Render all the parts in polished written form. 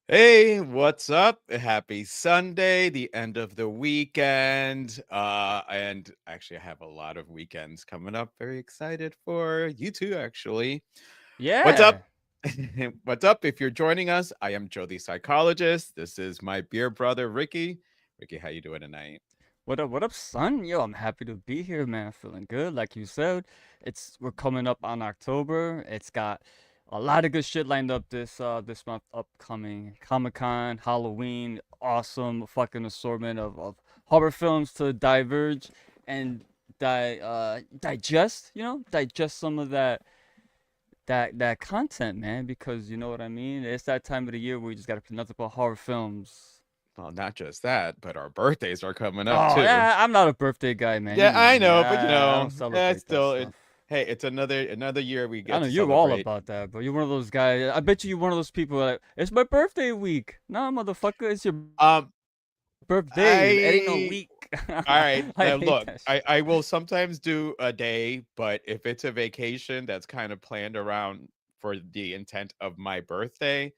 Hey, what's up? Happy Sunday, the end of the weekend. And actually, I have a lot of weekends coming up. Very excited for you too, actually. What's Yeah. up? What's up? If you're joining us, I am Joe the psychologist. This is my beer brother, Ricky. Ricky, how you doing tonight? What up, son? Yo, I'm happy to be here, man. Feeling good. Like you said, we're coming up on October. It's got a lot of good shit lined up this month upcoming. Comic-Con, Halloween, awesome fucking assortment of horror films to diverge and digest some of that content, man, because you know what I mean? It's that time of the year where you just gotta put nothing but horror films. Well, not just that, but our birthdays are coming up Oh, too. yeah, I'm not a birthday guy, man. You Yeah, know I me. know, but I don't celebrate that still, stuff. hey, it's another year we I get know to you're all celebrate. about that, bro. You're one of those guys. I bet you're one of those people that it's my birthday week. No, motherfucker, it's your Um, birthday. It ain't no I week. All right. I Now hate look, that shit. I will sometimes do a day, but if it's a vacation that's kind of planned around for the intent of my birthday,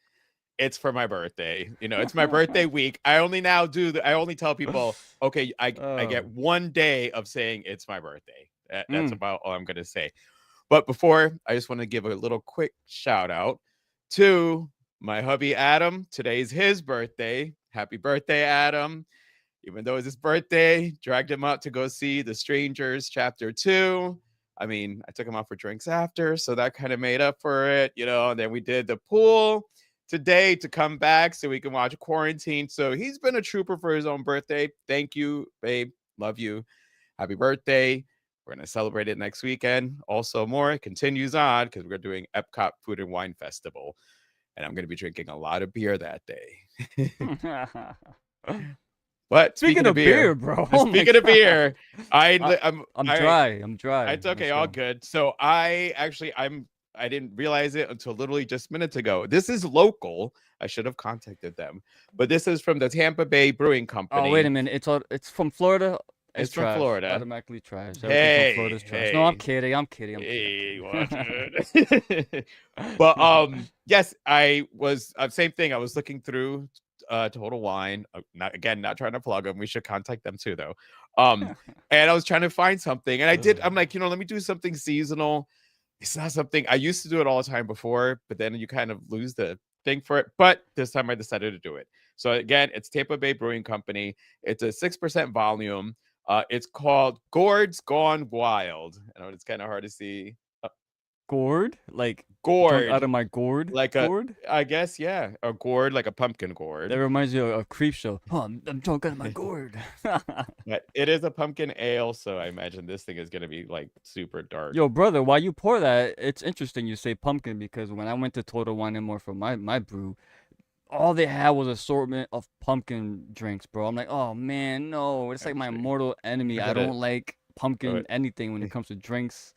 it's for my birthday. It's my birthday week. I only tell people, okay, I get Oh. 1 day of saying it's my birthday. That's Mm. about all I'm gonna say. But before, I just want to give a little quick shout out to my hubby Adam. Today's his birthday. Happy birthday, Adam. Even though it's his birthday, dragged him out to go see The Strangers Chapter 2. I mean, I took him out for drinks after, so that kind of made up for it. And then we did the pool today to come back so we can watch Quarantine. So he's been a trooper for his own birthday. Thank you, babe. Love you. Happy birthday. We're going to celebrate it next weekend. Also, more continues on because we're doing Epcot Food and Wine Festival. And I'm going to be drinking a lot of beer that day. But Speaking speaking of of beer, beer, bro. Oh my speaking of god. beer, I I, I'm I'm I dry. I'm dry. it's okay, Let's all go. good. So I didn't realize it until literally just minutes ago. This is local. I should have contacted them. But this is from the Tampa Bay Brewing Oh, wait a Company. minute. It's from Florida. It's It's from trash. Florida. Automatically trash. Everything from Florida Hey, is trash. No, I'm hey, kidding. I'm kidding. I'm kidding. hey, watch I'm it. kidding. But yes, I was same thing. I was looking through Total Wine. Not trying to plug them. We should contact them too, though. Um, and I was trying to find something, and I did. I'm like, let me do something seasonal. It's not something I used to do it all the time before, but then you kind of lose the thing for it. But this time I decided to do it. So again, it's Tampa Bay Brewing Company. It's a 6% volume. It's called Gourd's Gone Wild. I know it's kind of hard to see. Uh, Gourd? Like drunk out gourd, of my gourd? like Gourd? I guess, yeah, a gourd, like a pumpkin That gourd. reminds me of Creep Show. Oh, I'm drunk out of my gourd. But it is a pumpkin ale, so I imagine this thing is going to be like super dark. Yo, brother, while you pour that, it's interesting you say pumpkin because when I went to Total Wine and More for my brew, all they had was assortment of pumpkin drinks, bro. I'm like, oh man, no, it's like my Actually, mortal enemy. I I gotta. don't like Oh, pumpkin anything when it comes to drinks.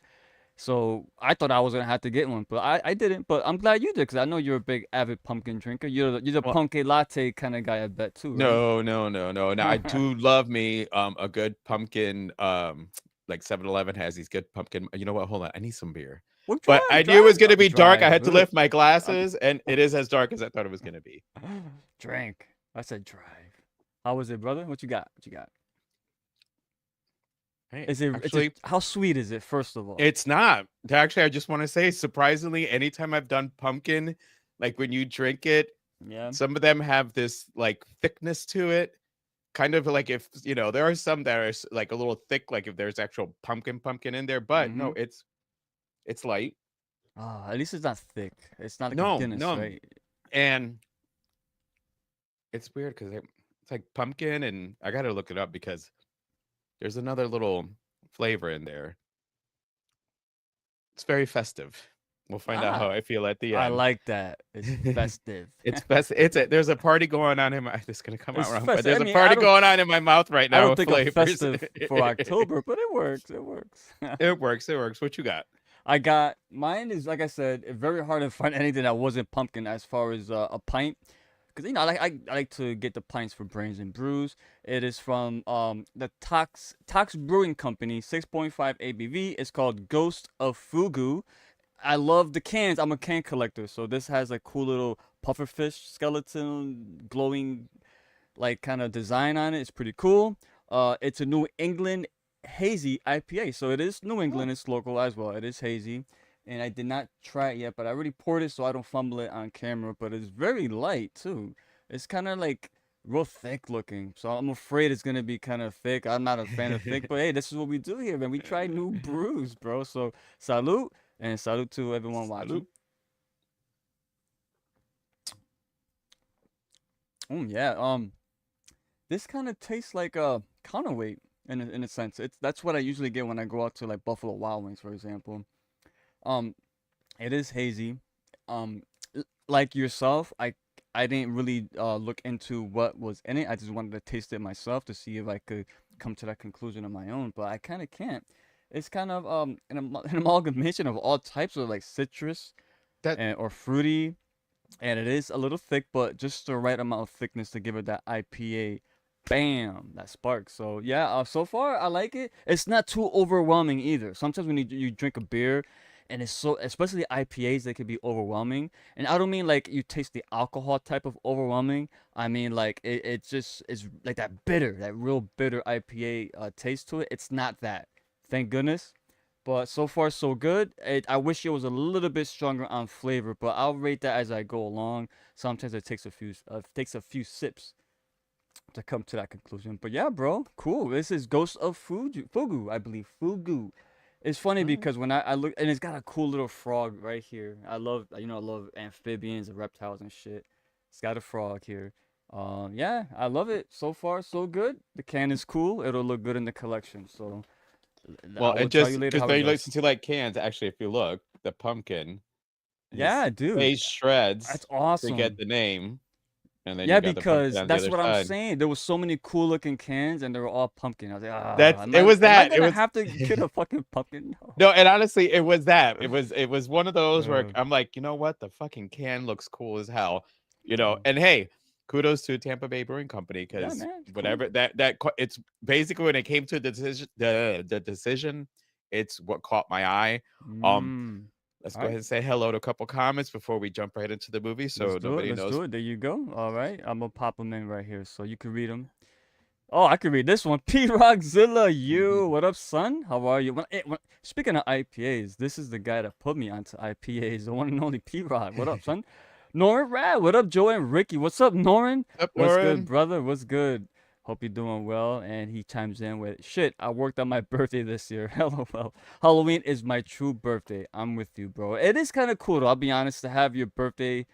So I thought I was gonna have to get one, but I didn't. But I'm glad you did because I know you're a big avid pumpkin drinker. You're the well, pumpkin latte kind of guy, I bet too, right? no, no, no, no. Now I do love me a good pumpkin. Like 7-Eleven has these good pumpkin. You know what? Hold on, I need some beer. Well, But I drive, knew it was drive, gonna be dark. I drive. had to lift my I'm glasses, and it is as dark as I thought it was gonna be. drink. I said drive. How was it, brother? What you got? What you got? Hey, Is it? It's a. actually, How sweet is it? First of all. it's not. Actually, I just want to say, surprisingly, anytime I've done pumpkin, like when you drink it, Yeah. some of them have this like thickness to it. Kind of like if there are some that are like a little thick, like if there's actual pumpkin in there. But no, Mm-hmm. it's light. Ah, at least it's not thick. It's not like a No, Guinness, no, right? and it's weird because it's like pumpkin, and I gotta look it up because there's another little flavor in there. It's very festive. We'll find out Ah, how I feel at the I end. like that. It's festive. It's best. There's a party going on in my. This is gonna come out It's wrong, but festive. I there's a mean, party going on in my mouth right I now don't with think of flavors. festive for October, but it works. It works. It works. It works. What you got? I got mine is like I said, very hard to find anything that wasn't pumpkin as far as a pint. Because I like to get the pints for Brains and Brews. It is from the Tox Brewing Company, 6.5 ABV. It's called Ghost of Fugu. I love the cans. I'm a can collector, so this has a cool little pufferfish skeleton glowing like kind of design on it. It's pretty cool. It's a New England hazy IPA, so it is New Oh, England. It's local as well. It is hazy, and I did not try it yet, but I already poured it so I don't fumble it on camera. But it's very light too. It's kind of like real thick looking, so I'm afraid it's gonna be kind of thick. I'm not a fan of thick, but hey, this is what we do here, man. We try new brews, bro. So salute and salute to everyone watching. salute. Yeah. This kind of tastes like a counterweight in a sense. It's that's what I usually get when I go out to like Buffalo Wild Wings, for example. Um, it is hazy. Like yourself, I didn't really look into what was in it. I just wanted to taste it myself to see if I could come to that conclusion on my own, but I kind of can't. It's kind of an amalgamation of all types of like citrus That and or fruity, and it is a little thick, but just the right amount of thickness to give it that IPA, bam, that spark. So yeah, so far I like it. It's not too overwhelming either. Sometimes when you drink a beer, and it's so, especially IPAs, they can be overwhelming. And I don't mean like you taste the alcohol type of overwhelming. I mean like it just is like that bitter, that real bitter IPA taste to it. It's not that. Thank goodness. But so far so good. I wish it was a little bit stronger on flavor, but I'll rate that as I go along. Sometimes it takes a few sips to come to that conclusion. But yeah, bro, cool. This is Ghost of Fugu, I believe. Fugu. It's funny mm, because when I look, and it's got a cool little frog right here. I love amphibians and reptiles and shit. It's got a frog here. Yeah, I love it. So far, so good. The can is cool. It'll look good in the collection. So I well, will and tell you just later because how it they does. listen to like cans, actually, if you look, the pumpkin, his Yeah, dude, face shreds that's to get awesome. the name, and then Yeah, you got the pumpkin because on the that's other what I'm side. saying. There was so many cool looking cans, and they were all pumpkin. I was like, That's am it I was am I that. It gonna was have to get a fucking pumpkin? No. no, and honestly, it was that. It was one of those where Uh, I'm like, you know what? The fucking can looks cool as hell, uh, And hey, kudos to Tampa Bay Brewing Company yeah, because man, it's cool. whatever it's basically when it came to the decision, it's what caught my eye. Um, Mm. let's All go right, ahead and say hello to a couple comments before we jump right into the movie, let's so do it. nobody Let's knows. do it. There you go. All right, I'm gonna pop them in right here so you can read them. Oh, I can read this one. P Rockzilla, you. What up, son? How are you? Speaking of IPAs, this is the guy that put me onto IPAs, the one and only P Rock. What up, son? Norin Rad. What up, Joe and Ricky? What's up, Norin? Up, What's good, Norin? brother? What's good? Hope you're doing well. And he chimes in with, shit, I worked on my birthday this year. LOL. Halloween is my true birthday. I'm with you, bro. It is kind of cool, though, I'll be honest, to have your birthday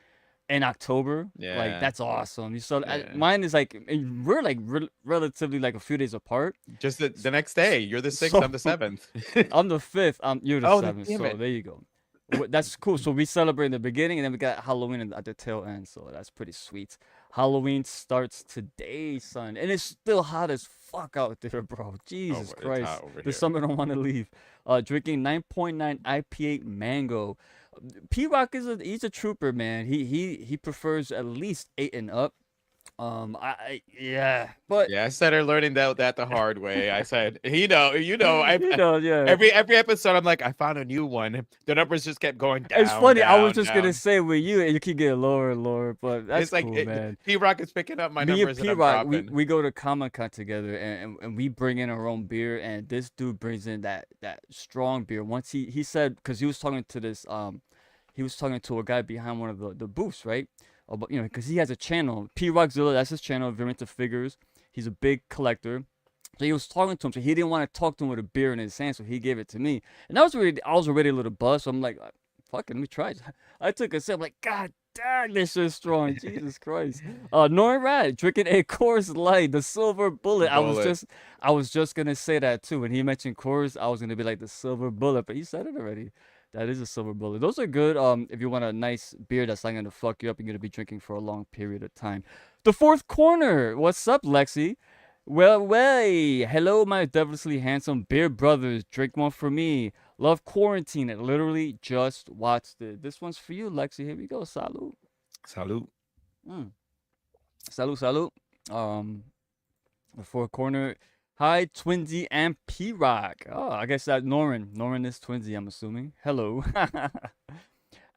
in October. Like Yeah, that's awesome. You saw yeah. mine is like we're like relatively like a few days apart. Just the next S- day. You're the 6th. So I'm the 7th. I'm the fifth. You're the Oh, seventh. damn So it! there you go. That's cool. So we celebrate in the beginning, and then we got Halloween at the tail end. So that's pretty sweet. Halloween starts today, son, and it's still hot as fuck out there, bro. Oh, Jesus it's hot Christ, over the here. summer don't want to leave. Drinking 9.9 IPA mango. P Rock he's a trooper, man. He prefers at least 8 and up. Yeah, but Yeah, I started learning that the hard way. I said, yeah. every episode, I'm like, I found a new one. The numbers just kept going It's down, funny. I was down, just gonna down. say with you, and you keep getting lower and lower, but that's It's like cool, man. P Rock is picking up my Me and numbers and P I'm Rock, we dropping. we go to Comic Con together, and we bring in our own beer, and this dude brings in that strong beer. Once he said, because he was talking to a guy behind one of the booths, right? About, because he has a channel, P Rockzilla, that's his channel, if you're into figures. He's a big collector. So he was talking to him, so he didn't want to talk to him with a beer in his hand, so he gave it to me. And I was already a little buzzed, so I'm like, fuck it, let me try it. I took a sip, like, God damn, this shit's strong. Jesus Christ. Nori Rad, drinking a Coors Light, the silver bullet. Bullet. I was just gonna say that too. When he mentioned Coors, I was gonna be like the silver bullet, but he said it already. That is a silver bullet. Those are good. If you want a nice beer that's not gonna fuck you up, you're gonna be drinking for a long period of time. The fourth corner. What's up, Lexi? Well, hello, my devilishly handsome beer brothers. Drink one for me. Love quarantine. It literally just watched it. This one's for you, Lexi. Here we go. Salute. Salute. Mm. Salute. Um, the fourth corner. Hi, Twinsy and P Rock. Oh, I guess that Norin. Norin is Twinsy, I'm assuming. Hello.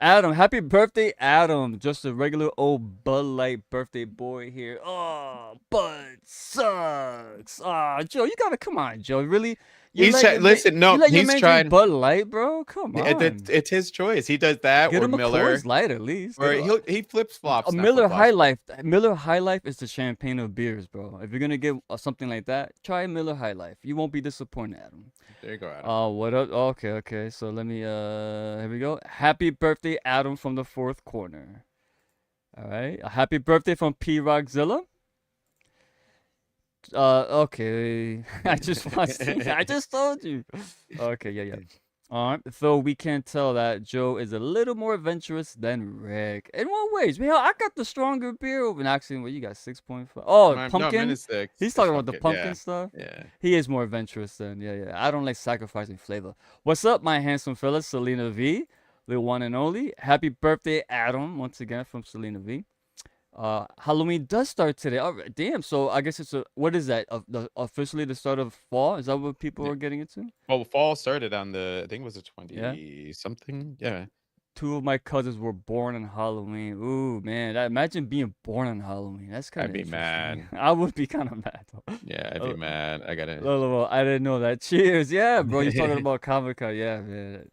Adam, happy birthday, Adam. Just a regular old Bud Light birthday boy here. Oh, Bud sucks. Ah, Joe, you gotta come on, Joe. Really? Listen, You no, let your he's man drink trying. Bud Light, bro? Come on. It's his choice. He does that Get or him a Miller, Coors Light at least. or Get him he flips a flops, not flip Miller flops, High but Life. Miller High Life is the champagne of beers, bro. If you're gonna get something like that, try Miller High Life. You won't be disappointed, Adam. there you go, Adam. What up? Okay, okay. So let me here we go. Happy birthday, Adam from the fourth corner. All right. A happy birthday from P Rockzilla. Okay. I just told you. Okay, yeah, yeah. All right. So we can tell that Joe is a little more adventurous than Rick. In what ways? Well, I got the stronger beer over. And actually, what you got? 6.5. Oh, No, pumpkin. minute six. He's It's talking about the pumpkin. pumpkin Yeah, stuff. yeah. He is more adventurous than yeah. I don't like sacrificing flavor. What's up, my handsome fella, Selena V, the one and only. Happy birthday, Adam, once again from Selena V. Halloween does start today. Oh, damn. So I guess it's what is that? Officially the start of fall? Is that what people Yeah. are getting into? Well, fall started on I think it was the Yeah. 20 something. Yeah. Two of my cousins were born on Halloween. Ooh, man. Imagine being born on Halloween. That's kind I'd of be interesting. mad. I would be kind of mad, though. Yeah, I'd be mad. I gotta. Lolo, I didn't know that. Cheers. Yeah, bro. You're talking about Comic Con. Yeah, man.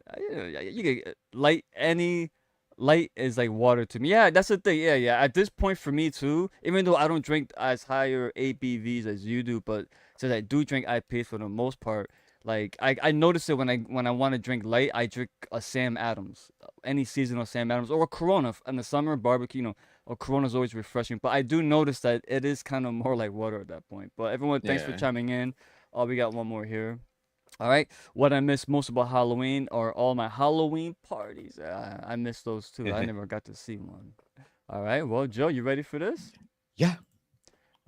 You get light is like water to me. Yeah, that's the thing. Yeah, yeah. At this point for me too, even though I don't drink as higher ABVs as you do, but since I do drink IPAs for the most part, like I notice it when I want to drink light, I drink a Sam Adams, any seasonal Sam Adams or a Corona in the summer barbecue. A Corona's always refreshing, but I do notice that it is kind of more like water at that point. But everyone, thanks for Yeah. chiming in. Oh, we got one more here. All right. What I miss most about Halloween are all my Halloween parties. I miss those too. I never got to see one. All right. Well, Joe, you ready for this? Yeah.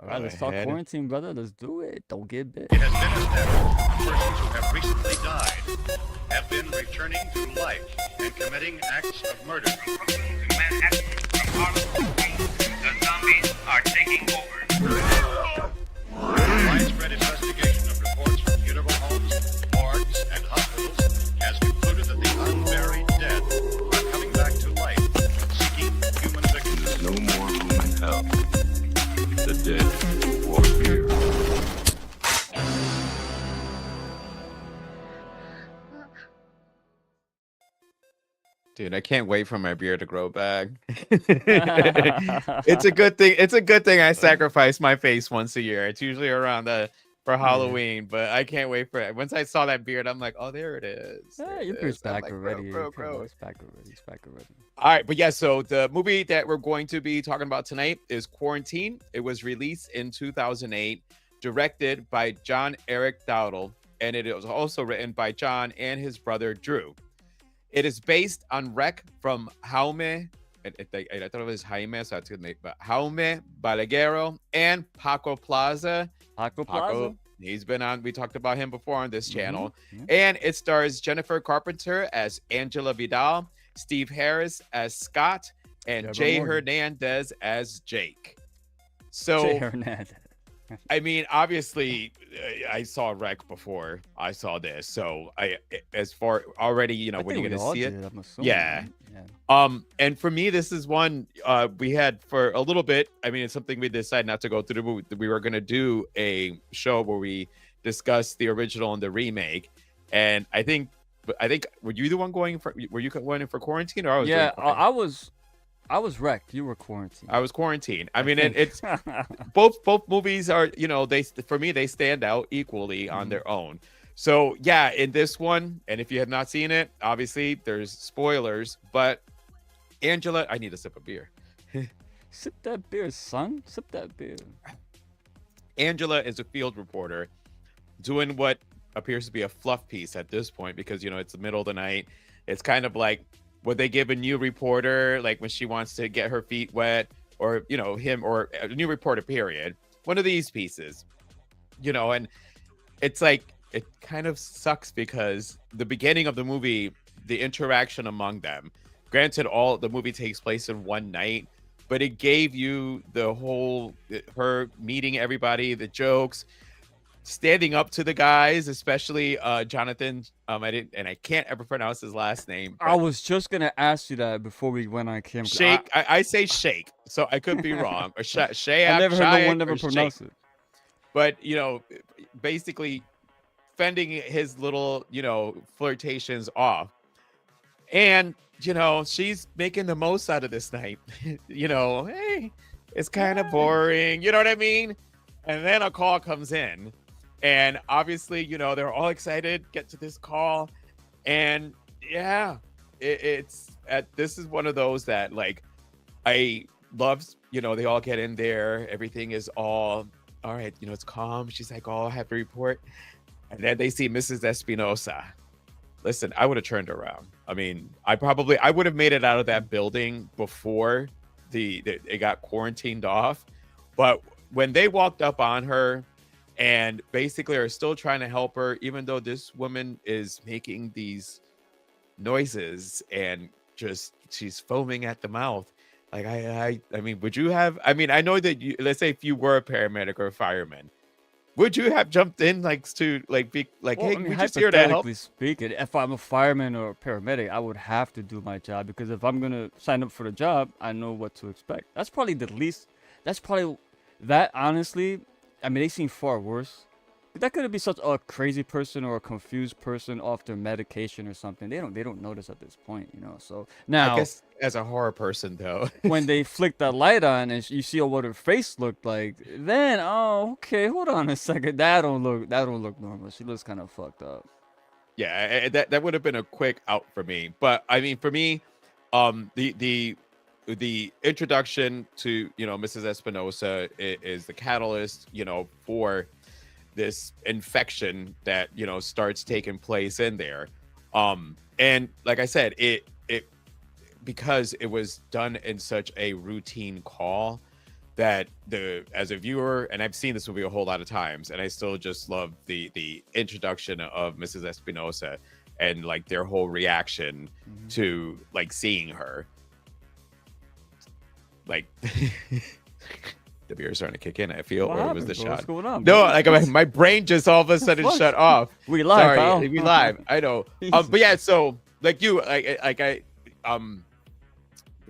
All right. Go Let's talk ahead. quarantine, brother. Let's do it. Don't get bit. It has been established persons who have recently died have been returning to life and committing acts of murder. Manhattan from Harlem to Queens, the zombies are taking over. Widespread investigation of reports from funeral homes, morgues, and hospitals has concluded that the unburied dead are coming back to life, seeking human victims. No more room in hell. The dead walk here. Dude, I can't wait for my beard to grow back. It's a good thing. It's a good thing I sacrifice my face once a year. It's usually around for Halloween, but I can't wait for it. Once I saw that beard, I'm like, oh, there it is. Yeah, There your it beard's is. I'm back like, already. grow. It's back already. It's back already. All right, but yeah, so the movie that we're going to be talking about tonight is Quarantine. It was released in 2008, directed by John Eric Dowdle, and it was also written by John and his brother Drew. It is based on Rec from Jaume, I thought it was Jaime, so that's a good name, but Jaume Balaguero and Paco Plaza. Paco Plaza. He's been on, we talked about him before on this channel. Mhm. And it stars Jennifer Carpenter as Angela Vidal, Steve Harris as Scott, and Deborah Jay Morgan. Hernandez as Jake. So, Jay Hernandez. I mean, obviously, I saw Rec before I saw this. So, as far already, I when think you're we going all to see did, it. I'm assuming, Yeah. right? Yeah. And for me, this is one we had for a little bit. I mean, it's something we decided not to go through the movie. We were going to do a show where we discuss the original and the remake. And I think, were you the one going for? Were you going for Quarantine, or I was? Yeah, doing I was wrecked. You were quarantined. I was Quarantine. I mean, think. it's both movies are, they for me they stand out equally on their own. So yeah, in this one, and if you have not seen it, obviously there's spoilers. But Angela, I need a sip of beer. Sip that beer, son. Sip that beer. Angela is a field reporter doing what appears to be a fluff piece at this point because it's the middle of the night. It's kind of like would they give a new reporter like when she wants to get her feet wet, or him, or a new reporter period, one of these pieces, and it's like it kind of sucks because the beginning of the movie, the interaction among them, granted all the movie takes place in one night, but it gave you the whole her meeting everybody, the jokes. standing up to the guys, especially Jonathan. I can't ever pronounce his last name. I But was just gonna ask you that before we went on camera. Shake. I say Shake, so I could be wrong. Or Shayak. I never heard no one Shayak, ever or Shake. pronounce it. But basically fending his little flirtations off, and she's making the most out of this night. Hey, it's kind of boring. You know what I mean? And then a call comes in, and obviously, they're all excited, get to this call. And yeah, this is one of those that like I love, they all get in there. Everything is all right. It's calm. She's like, oh, I have to report. And then they see Mrs. Espinosa. Listen, I would have turned around. I mean, I would have made it out of that building before it got quarantined off. But when they walked up on her and basically are still trying to help her, even though this woman is making these noises and just she's foaming at the mouth. Like I mean, would you have? I mean, I know that let's say if you were a paramedic or a fireman, would you have jumped in to be like, Well, hey, I mean, we just here to help? hypothetically speaking, if I'm a fireman or a paramedic, I would have to do my job because if I'm gonna sign up for the job, I know what to expect. That's probably the least. That's probably that. Honestly, I mean, they seem far worse. That could be such a crazy person or a confused person off their medication or something. They don't notice at this point, So now, I guess as a horror person though, when they flick that light on and you see what her face looked like, then okay, hold on a second, that don't look normal. She looks kind of fucked up. yeah, that would have been a quick out for me. But I mean, for me, the introduction to Mrs. Espinosa is the catalyst, for this infection that starts taking place in there. And like I said, it because it was done in such a routine call that as a viewer, and I've seen this movie a whole lot of times, and I still just love the introduction of Mrs. Espinosa and like their whole reaction to like seeing her. Like the beer is starting to kick in, I feel, What or it was the happened, bro? What's shot. going on, No, bro? like my brain just all of a sudden What? shut off. We live, Sorry, pal. we live. I know. But yeah, so like you,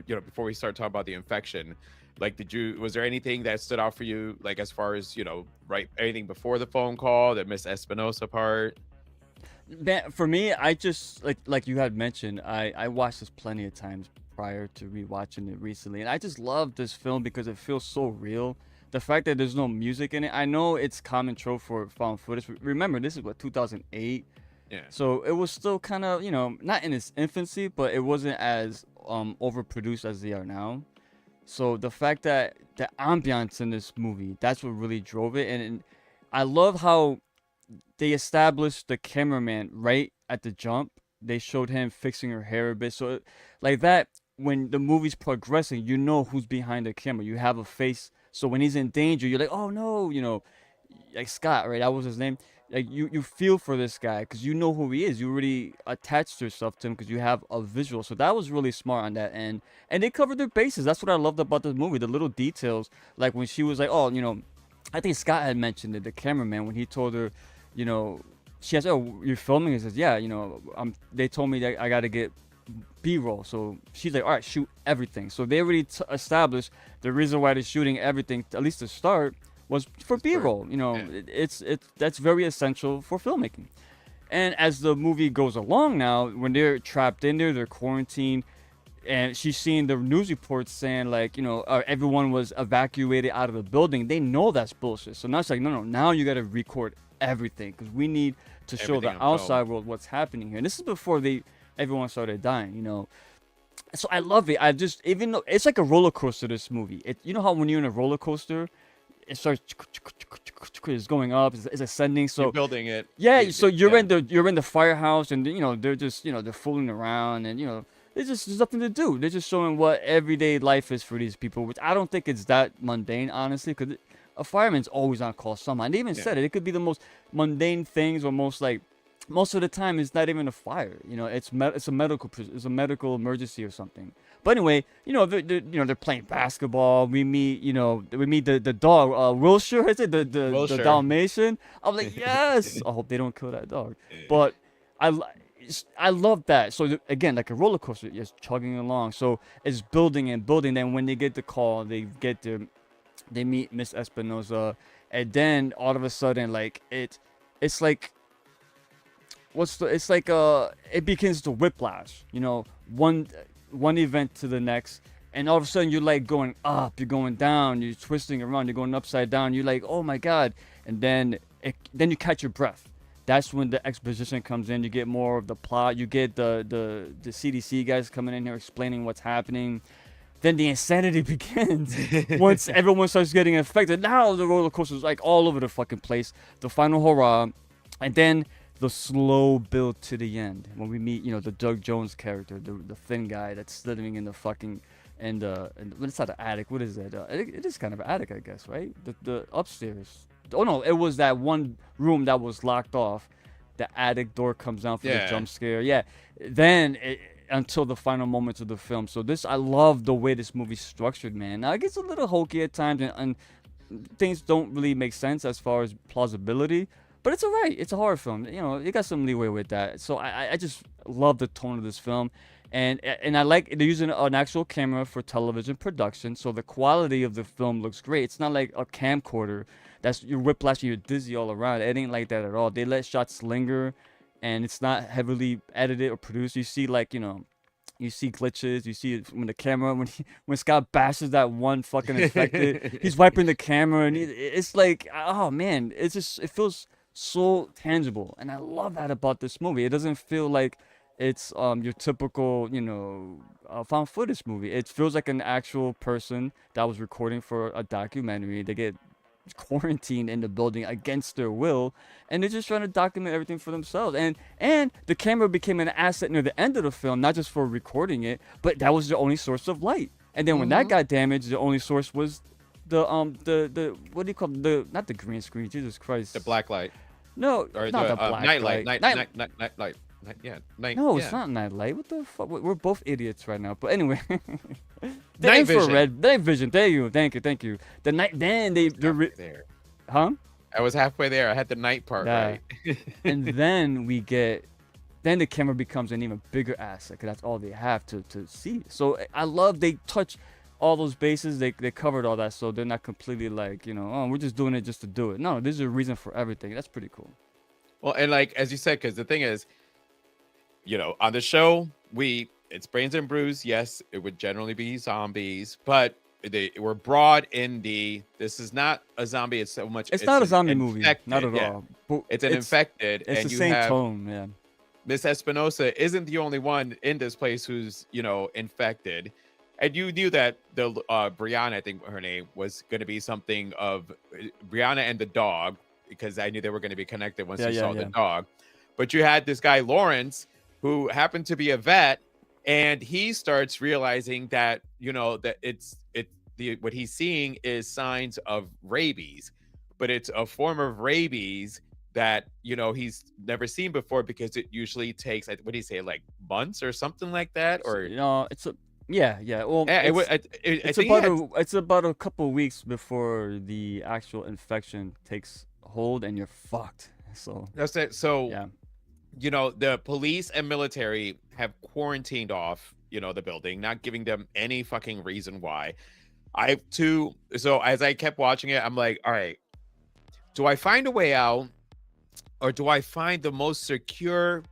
before we start talking about the infection, like, was there anything that stood out for you, like as far as right, anything before the phone call, that Miss Espinosa part? Man, for me, I just like you had mentioned, I watched this plenty of times prior to rewatching it recently, and I just love this film because it feels so real. The fact that there's no music in it, I know it's common trope for found footage. Remember, this is 2008. Yeah. So it was still kind of, not in its infancy, but it wasn't as overproduced as they are now. So the fact that the ambiance in this movie, that's what really drove it. And I love how they established the cameraman right at the jump. They showed him fixing her hair a bit. So like that, when the movie's progressing, you know who's behind the camera. You have a face. So when he's in danger, you're like, oh no, like Scott, right? That was his name. Like you feel for this guy because you know who he is. You already attached yourself to him because you have a visual. So that was really smart on that end. And they covered their bases. That's what I loved about the movie. The little details, like when she was like, oh, I think Scott had mentioned it, the cameraman, when he told her, she asked, oh, you're filming? He says, yeah, they told me that I got to get B-roll. So she's like, all right, shoot everything. So they already established the reason why they're shooting everything, at least to start, was for B-roll. It's that's very essential for filmmaking. And as the movie goes along now, when they're trapped in there, they're quarantined, and she's seeing the news reports saying like, everyone was evacuated out of the building. They know that's bullshit. So now it's like, no, now you got to record everything because we need to show Everything the on outside film. world what's happening here. And this is before everyone started dying. So I love it. I just, even though it's like a roller coaster, this movie. You know how when you're in a roller coaster, it starts, it's going up, it's ascending. So You're building it. yeah, so you're in the firehouse, and they're just they're fooling around, and there's nothing to do. They're just showing what everyday life is for these people, which I don't think it's that mundane, honestly, because a fireman's always on call somehow. And they even said it. It could be the most mundane things or most like most of the time it's not even a fire. It's a medical emergency or something. But anyway, they're playing basketball. We meet the dog, Wilshire, is it the Wilshire. Dalmatian? I'm like, yes. I hope they don't kill that dog. But I love that. So again, like a roller coaster, just chugging along. So it's building and building. Then when they get the call, they meet Miss Espinosa, and then all of a sudden, like it's like it begins to whiplash. One event to the next, and all of a sudden you're like going up, you're going down, you're twisting around, you're going upside down. You're like, oh my god, and then you catch your breath. That's when the exposition comes in. You get more of the plot. You get the CDC guys coming in here explaining what's happening. Then the insanity begins once everyone starts getting infected. Now the roller coaster is like all over the fucking place. The final hurrah, and then the slow build to the end when we meet, the Doug Jones character, the thin guy that's living in the fucking and it's not an attic. What is it? It is kind of an attic, I guess, right? The upstairs. Oh no, it was that one room that was locked off. The attic door comes down for the jump scare. Yeah. Then until the final moments of the film. So I love the way this movie's structured, man. Now it gets a little hokey at times, and things don't really make sense as far as plausibility. But it's alright. It's a horror film. You got some leeway with that. So I just love the tone of this film. And I like they're using an actual camera for television production, so the quality of the film looks great. It's not like a camcorder that's you're whiplashing, you're dizzy all around. It ain't like that at all. They let shots linger, and it's not heavily edited or produced. You see you see glitches. You see when the camera when Scott bashes that one fucking infected, he's wiping the camera, and it's like, oh man, it feels so tangible, and I love that about this movie. It doesn't feel like it's your typical, found footage movie. It feels like an actual person that was recording for a documentary. They get quarantined in the building against their will, and they're just trying to document everything for themselves. And the camera became an asset near the end of the film, not just for recording it, but that was their only source of light. And then when that got damaged, the only source was the what do you call it? Not the green screen, Jesus Christ. The black light. No, Or not the the black night light. light. Night light. No, it's not night light. What the fuck? We're both idiots right now. But anyway, the Night vision. infrared, night vision. Thank you. The night. Then There. huh? I was halfway there. I had the night part Yeah. right. And then then the camera becomes an even bigger asset because that's all they have to see. So I love they touch all those bases. They covered all that, so they're not completely like we're just doing it just to do it. No, there's a reason for everything. That's pretty cool. Well, and like as you said, because the thing is, on the show, it's Brains and Brews. Yes, it would generally be zombies, but they were broad in this is not a zombie. It's so much. It's not a an zombie movie, not at infected, all. But It's an infected, It's and the you same have tone, yeah. Miss Espinosa isn't the only one in this place who's infected, and you knew that the Brianna, I think her name was going to be something of Brianna and the dog, because I knew they were going to be connected once you saw the dog. But you had this guy Lawrence, who happened to be a vet, and he starts realizing that that what he's seeing is signs of rabies, but it's a form of rabies that he's never seen before, because it usually takes, what do you say, like months or something like that, or it's a yeah. Well, it's about a couple of weeks before the actual infection takes hold, and you're fucked. So that's it. So yeah. The police and military have quarantined off, the building, not giving them any fucking reason why. So as I kept watching it, I'm like, all right, do I find a way out, or do I find the most secure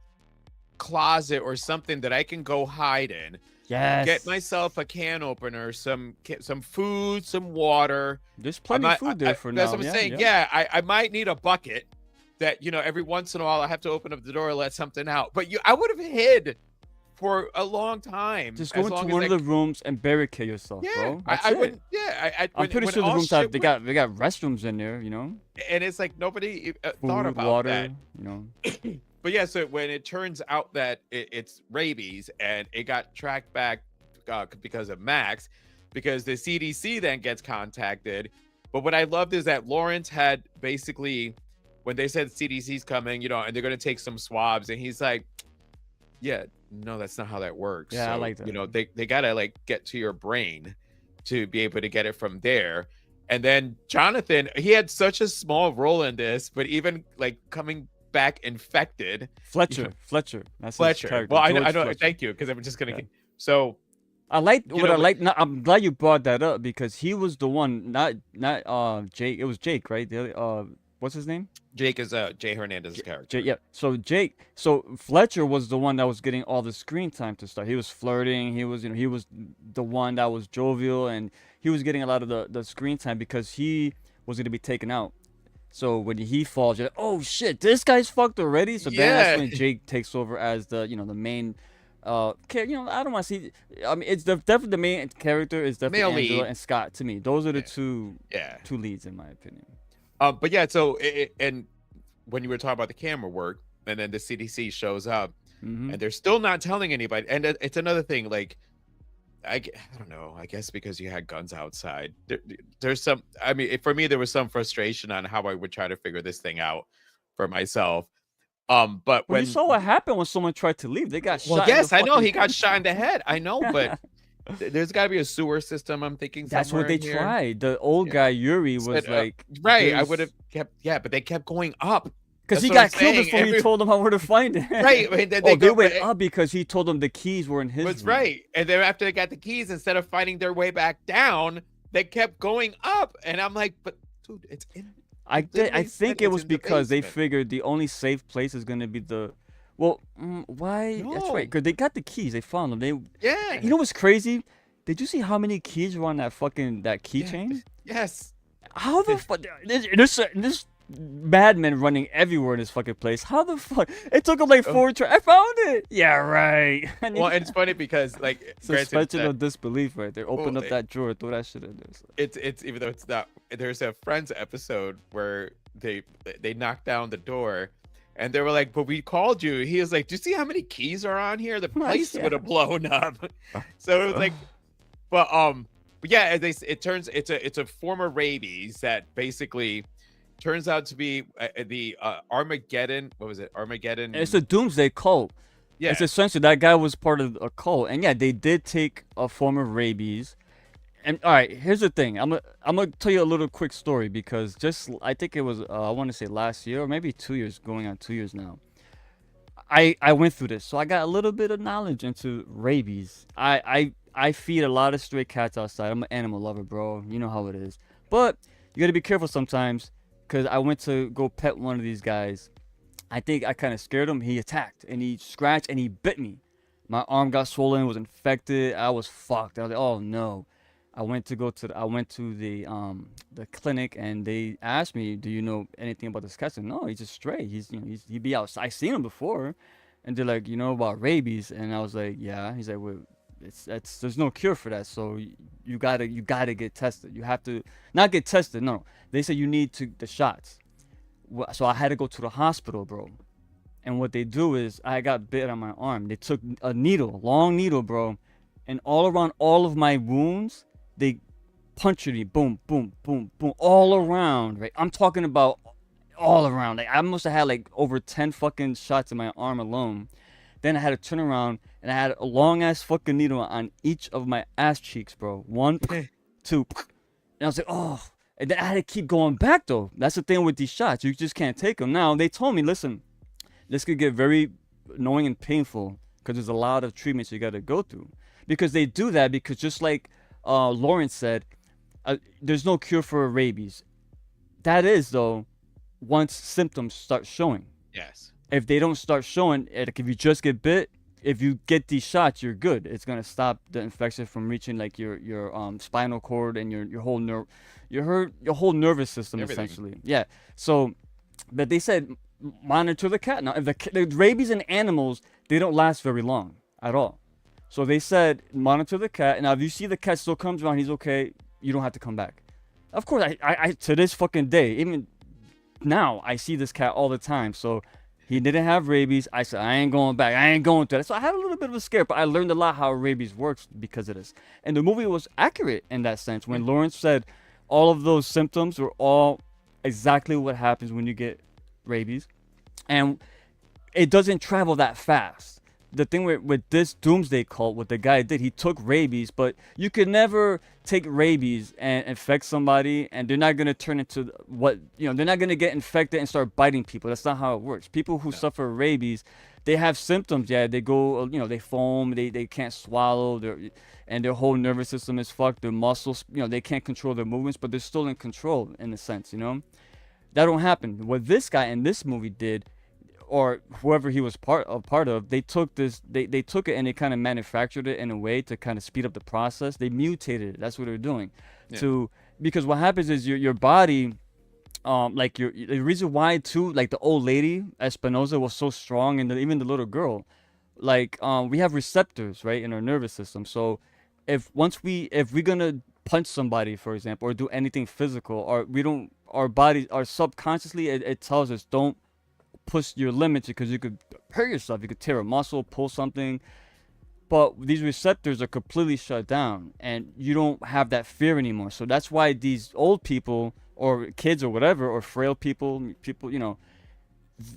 closet or something that I can go hide in? Yes. Get myself a can opener, some food, some water. There's plenty of food there for now. That's what I'm saying. Yeah, I might need a bucket that, every once in a while I have to open up the door and let something out. But I would have hid for a long time. Just go into one of the rooms and barricade yourself, bro. I wouldn't. Yeah, I'm pretty sure the rooms they got restrooms in there, And it's like nobody Food, thought about water, that. But yeah, so when it turns out that it's rabies, and it got tracked back because of Max, because the CDC then gets contacted. But what I loved is that Lawrence had basically when they said CDC's coming, and they're gonna take some swabs, and he's like, yeah, no, that's not how that works. Yeah, I So, like that. they gotta like get to your brain to be able to get it from there. And then Jonathan, he had such a small role in this, but even like coming back infected. Fletcher. That's his Fletcher. character. Well, I George know. Fletcher. Thank you, because I'm just gonna. Yeah. So I like You what know, I but- like. No, I'm glad you brought that up because he was the one, not Jake. It was Jake, right? What's his name? Jake is Jay Hernandez's character. Yeah. So Fletcher was the one that was getting all the screen time to start. He was flirting. He was, he was the one that was jovial, and he was getting a lot of the screen time because he was going to be taken out. So when he falls, you're like, oh shit, this guy's fucked already. So then that's when Jake takes over as the main. I don't want to see. I mean, it's definitely the main character is definitely Male Angela lead. and Scott. To me, those are the Yeah. two leads in my opinion. But yeah, so and when you were talking about the camera work, and then the CDC shows up, Mm-hmm. and they're still not telling anybody. And it's another thing, like I don't know. I guess because you had guns outside, there's some. I mean, for me, there was some frustration on how I would try to figure this thing out for myself. But Well, when you saw what happened when someone tried to leave. They got well, shot. in yes, the I know fucking he got head. shot in the head. I know, but there's got to be a sewer system. I'm thinking That's what somewhere they in here. tried. The old Yeah. guy Yuri was Said, like, right. I "There's-" would have kept, but they kept going up. because he That's got what I'm killed saying. before he told them where to find it. Right. And then Oh, they go- went up because he told them the keys were in his was room. right. And then after they got the keys, instead of finding their way back down, they kept going up. And I'm like, but dude, it's in. I literally think said it it's was in the because they basement. figured the only safe place is gonna be the. Well, why? That's No. right. Because they got the keys. They found them. They. Yeah. You know what's crazy? Did you see how many keys were on that keychain? Yes. How the fuck? This madman running everywhere in this fucking place. How the fuck? It took him like 4 tries. I found it. Yeah, right. Well, and it's funny because like granted, Suspension that- of disbelief right there. Open Well, up that drawer, throw that shit in there. So- it's even though it's not, there's a Friends episode where they knocked down the door and they were like, but we called you. He was like, do you see how many keys are on here? The place Yeah. would have blown up. So it was like, but yeah, it's a former rabies that basically turns out to be the Armageddon. What was it? Armageddon. It's a doomsday cult. yeah. It's essentially that guy was part of a cult, and yeah, they did take a form of rabies. And all right, here's the thing. I'm gonna tell you a little quick story because I think it was I want to say last year or maybe 2 years, going on 2 years now. I went through this, so I got a little bit of knowledge into rabies. I feed a lot of stray cats outside. I'm an animal lover, bro. You know how it is. But you gotta be careful sometimes, because I went to go pet one of these guys. I think I kind of scared him. He attacked and he scratched and he bit me. My arm got swollen, was infected. I was fucked. I was like, oh no. I went to the clinic and they asked me, do you know anything about this cat? I said, no, he's just stray. He'd be outside. I seen him before. And they're like, you know about rabies? And I was like, yeah. He's like, well, there's no cure for that. So you gotta get tested. You have to not get tested. No, they said you need the shots. So I had to go to the hospital, bro. And what they do is I got bit on my arm. They took a needle, long needle, bro, and all around all of my wounds, they punctured me, boom, boom, boom, boom, all around, right? I'm talking about all around. Like I must have had like over 10 fucking shots in my arm alone. Then I had to turn around and I had a long ass fucking needle on each of my ass cheeks, bro. 1, 2, and I was like, oh. And then I had to keep going back though. That's the thing with these shots. You just can't take them. Now they told me, listen, this could get very annoying and painful because there's a lot of treatments you got to go through. Because they do that because just like Lawrence said, there's no cure for rabies. That is though, once symptoms start showing. Yes. If they don't start showing, like if you just get bit, if you get these shots, you're good. It's gonna stop the infection from reaching like your spinal cord and your whole your whole nervous system. Everything. Essentially. Yeah. So, but they said monitor the cat. Now, if the rabies in animals, they don't last very long at all. So they said monitor the cat. Now, if you see the cat still comes around, he's okay. You don't have to come back. Of course, I to this fucking day, even now, I see this cat all the time. So. He didn't have rabies. I said, I ain't going back. I ain't going to that. So I had a little bit of a scare, but I learned a lot how rabies works because of this. And the movie was accurate in that sense. When Lawrence said all of those symptoms were all exactly what happens when you get rabies, and it doesn't travel that fast. The thing with this doomsday cult, what the guy did, he took rabies, but you could never take rabies and infect somebody, and they're not gonna turn into they're not gonna get infected and start biting people. That's not how it works. People who suffer rabies, they have symptoms. Yeah, they go, they foam, they can't swallow, and their whole nervous system is fucked. Their muscles, they can't control their movements, but they're still in control in a sense. That don't happen. What this guy in this movie did, or whoever he was part of, they took this, they took it and they kind of manufactured it in a way to kind of speed up the process. They mutated it. That's what they're doing. Because what happens is your body, the reason why too, like the old lady Espinosa was so strong, and even the little girl, we have receptors, right, in our nervous system. So if we're gonna punch somebody, for example, or do anything physical, or our body, our subconsciously, it tells us don't push your limits, because you could hurt yourself, you could tear a muscle, pull something. But these receptors are completely shut down, and you don't have that fear anymore. So that's why these old people or kids or whatever, or frail people,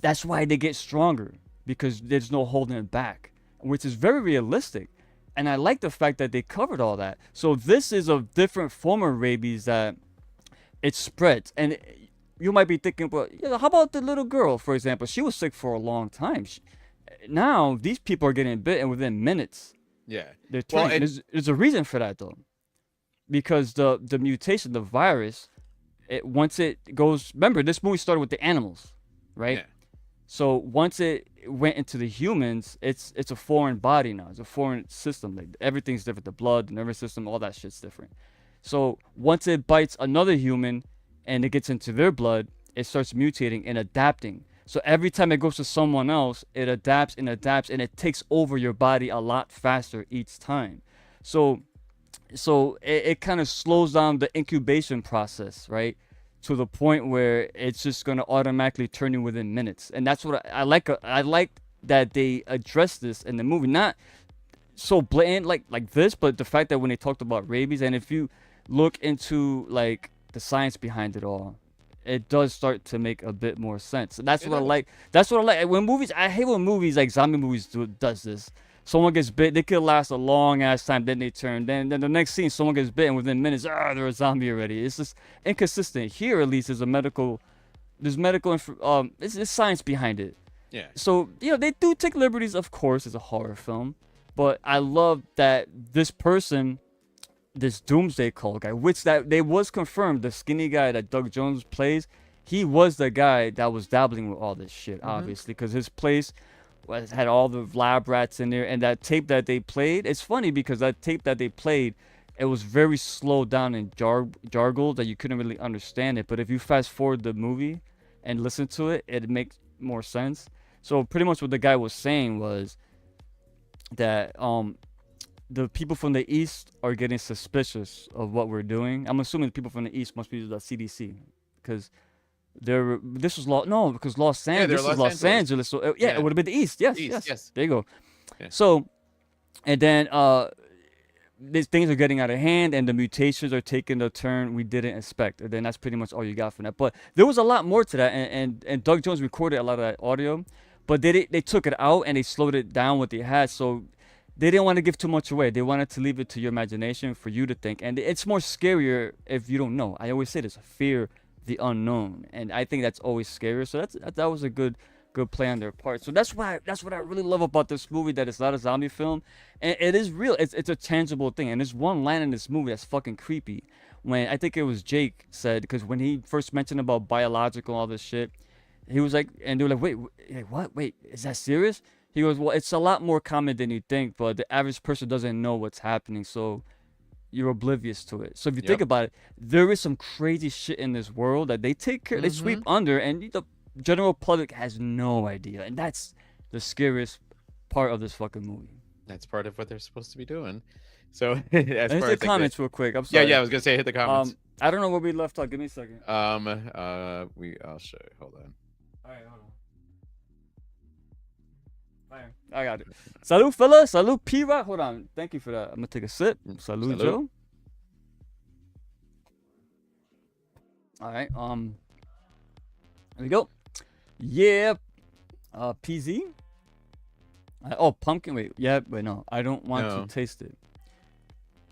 that's why they get stronger, because there's no holding it back, which is very realistic. And I like the fact that they covered all that. So this is a different form of rabies that it spreads. And you might be thinking, well, how about the little girl, for example? She was sick for a long time. Now, these people are getting bitten within minutes. Yeah. They're turning. There's a reason for that, though. Because the mutation, the virus, once it goes... Remember, this movie started with the animals, right? Yeah. So once it went into the humans, it's a foreign body now. It's a foreign system. Like, everything's different. The blood, the nervous system, all that shit's different. So once it bites another human and it gets into their blood, it starts mutating and adapting. So every time it goes to someone else, it adapts, and it takes over your body a lot faster each time. So it kind of slows down the incubation process, right? To the point where it's just going to automatically turn you within minutes. And that's what I like. I like that they address this in the movie. Not so blatant like this, but the fact that when they talked about rabies, and if you look into like the science behind it all, it does start to make a bit more sense. And that's what I like. That's what I like. When movies, I hate when movies like zombie movies does this. Someone gets bit, they could last a long ass time, then they turn. Then the next scene, someone gets bitten within minutes. They're a zombie already. It's just inconsistent. Here, at least, there's science behind it. Yeah. So they do take liberties. Of course, it's a horror film, but I love that this person, this doomsday cult guy, which that they was confirmed, the skinny guy that Doug Jones plays, he was the guy that was dabbling with all this shit, obviously, because his place had all the lab rats in there. And that tape that they played, it's funny because that tape that they played, it was very slowed down and jargled that you couldn't really understand it. But if you fast forward the movie and listen to it, it makes more sense. So pretty much what the guy was saying was that the people from the East are getting suspicious of what we're doing. I'm assuming the people from the East must be the CDC, because because Los Angeles. So it would have been the East. Yes. There you go. Yeah. So, and then these things are getting out of hand, and the mutations are taking a turn we didn't expect. And then that's pretty much all you got from that. But there was a lot more to that, and Doug Jones recorded a lot of that audio, but they took it out and they slowed it down what they had. So they didn't want to give too much away. They wanted to leave it to your imagination for you to think. And it's more scarier if you don't know. I always say this: fear the unknown, and I think that's always scarier. So that was a good play on their part. So that's what I really love about this movie, that it's not a zombie film, and it is real. It's a tangible thing. And there's one line in this movie that's fucking creepy. When I think it was Jake said, because when he first mentioned about biological all this shit, he was like, and they were like, wait, what? Wait, is that serious? He goes, well, it's a lot more common than you think, but the average person doesn't know what's happening, so you're oblivious to it. So if you think about it, there is some crazy shit in this world that they take care, they sweep under, and the general public has no idea. And that's the scariest part of this fucking movie. That's part of what they're supposed to be doing. So hit the comments real quick. I'm sorry. Yeah, I was gonna say hit the comments. I don't know where we left off. Give me a second. I'll show you. Hold on. All right, hold on. I got it. Salud, fella. Salud, P-Rock. Hold on. Thank you for that. I'm going to take a sip. Salud, Joe. All right. There we go. Yeah. PZ. Oh, pumpkin. Wait. Yeah. Wait. No. I don't want No. to taste it.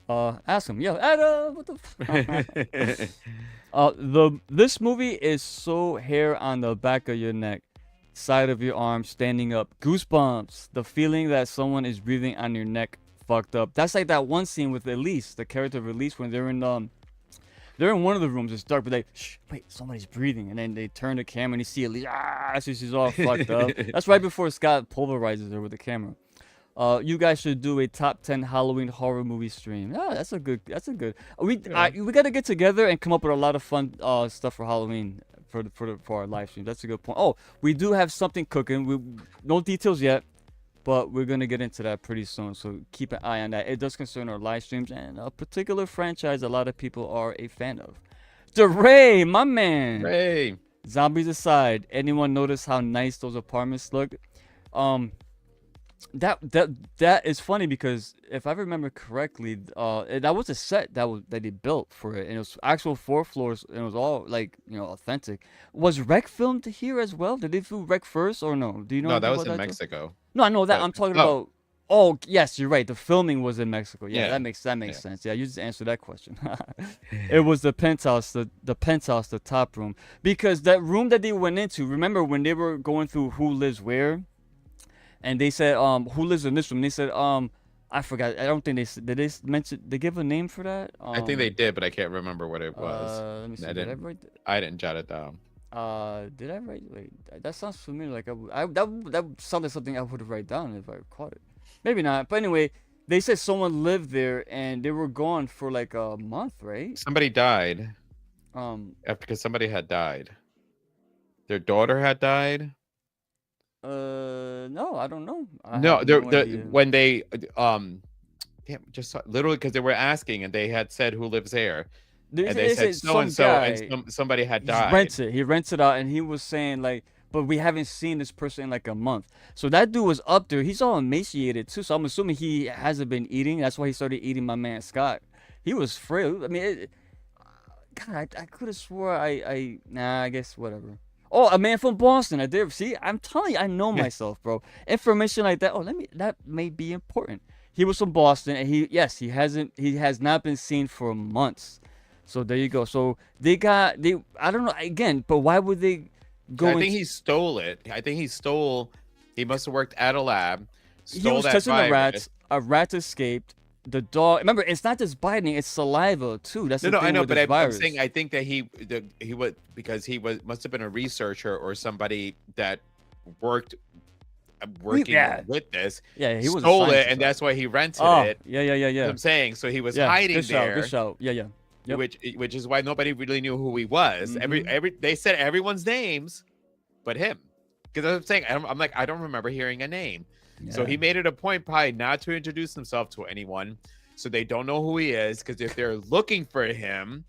Ask him. Yo, Adam. What the? This movie is so hair on the back of your neck, side of your arm, standing up, goosebumps. The feeling that someone is breathing on your neck, fucked up. That's like that one scene with Elise, the character of Elise, when they're in one of the rooms. It's dark, but they shh, wait, somebody's breathing, and then they turn the camera and you see Elise. So she's all fucked up. That's right before Scott pulverizes her with the camera. You guys should do a top 10 Halloween horror movie stream. Yeah, that's a good. We gotta get together and come up with a lot of fun stuff for Halloween for our live stream. That's a good point. Oh, we do have something cooking. No details yet, but we're gonna get into that pretty soon. So keep an eye on that. It does concern our live streams and a particular franchise a lot of people are a fan of. DeRay, my man. Hey. Zombies aside, anyone notice how nice those apartments look? That is funny because if I remember correctly, that was a set that they built for it, and it was actual 4 floors, and it was all like authentic. Was Rec filmed here as well? Did they film Rec first or no? Do you know? No, that anything was about in Joe? Mexico. No, I know that. But- I'm talking oh. about. Oh yes, you're right. The filming was in Mexico. Yeah, Yeah. that makes sense. Yeah, you just answered that question. It was the penthouse, the penthouse, the top room, because that room that they went into. Remember when they were going through who lives where? And they said, who lives in this room? They said, I forgot. I don't think did they mention, they give a name for that? I think they did, but I can't remember what it was. Let me see. I Did I didn't. write I didn't jot it down. did I write, wait, that sounds familiar. Like that sounded like something I would have write down if I caught it. Maybe not. But anyway, they said someone lived there and they were gone for like a month, right? Somebody died because somebody had died. Their daughter had died. No, I don't know. I No, have they're, no they're, idea. when they damn, just literally because they were asking and they had said who lives there, and they said so and so, and somebody had died. He rents it out, and he was saying like, but we haven't seen this person in like a month. So that dude was up there. He's all emaciated too. So I'm assuming he hasn't been eating. That's why he started eating my man Scott. He was frail. I mean, God, I could have swore I guess whatever. Oh, a man from Boston. I did. See, I'm telling you, I know myself, bro. Information like that. Oh, that may be important. He was from Boston, and he has not been seen for months. So there you go. So I don't know again, but why would they go? I think he stole it. He must have worked at a lab. He Stole was that touching the virus. rats. A rat escaped. The dog. Remember, it's not just biting; it's saliva too. That's the No, thing I know, with but this I'm virus. saying I think that he would because must have been a researcher or somebody that working yeah. with this. Yeah, he was a stole it, scientist, and right? that's why he rented Oh, it. yeah. I'm saying so he was Yeah, hiding good there, shout, good shout. Yeah. Yep. which is why nobody really knew who he was. Mhm. They said everyone's names, but him. Because I'm saying I'm like I don't remember hearing a name. So he made it a point probably not to introduce himself to anyone, so they don't know who he is. Because if they're looking for him,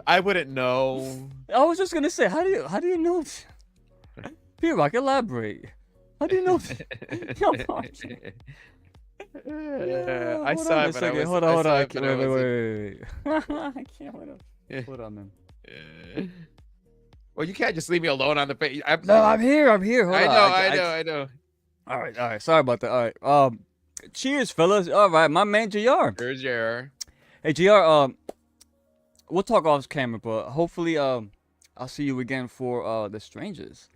I wouldn't know. I was just gonna say, how do you know? Here, Rock, elaborate. How do you know? I saw it, but I was. Hold on. I saw it, but I wasn't- Wait. I can't wait. Hold on, man. Well, you can't just leave me alone on the page. No, I'm here. Hold on. I know. All right. Sorry about that. All right. Cheers, fellas. All right, my man Jr. Here's your. Hey, Jr. We'll talk off camera, but hopefully, I'll see you again for The Strangers.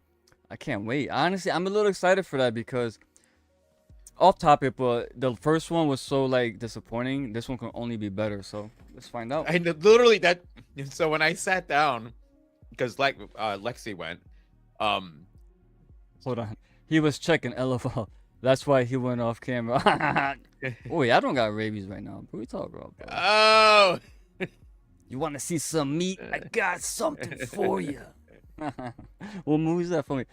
I can't wait. Honestly, I'm a little excited for that because off topic, but the first one was so like disappointing. This one can only be better. So let's find out. I literally that. So when I sat down, because like Lexi went, Hold on. He was checking LFL. That's why he went off camera. Oh, yeah, I don't got rabies right now. What we talking about, bro? oh, You want to see some meat? I got something for you. What movie is that from?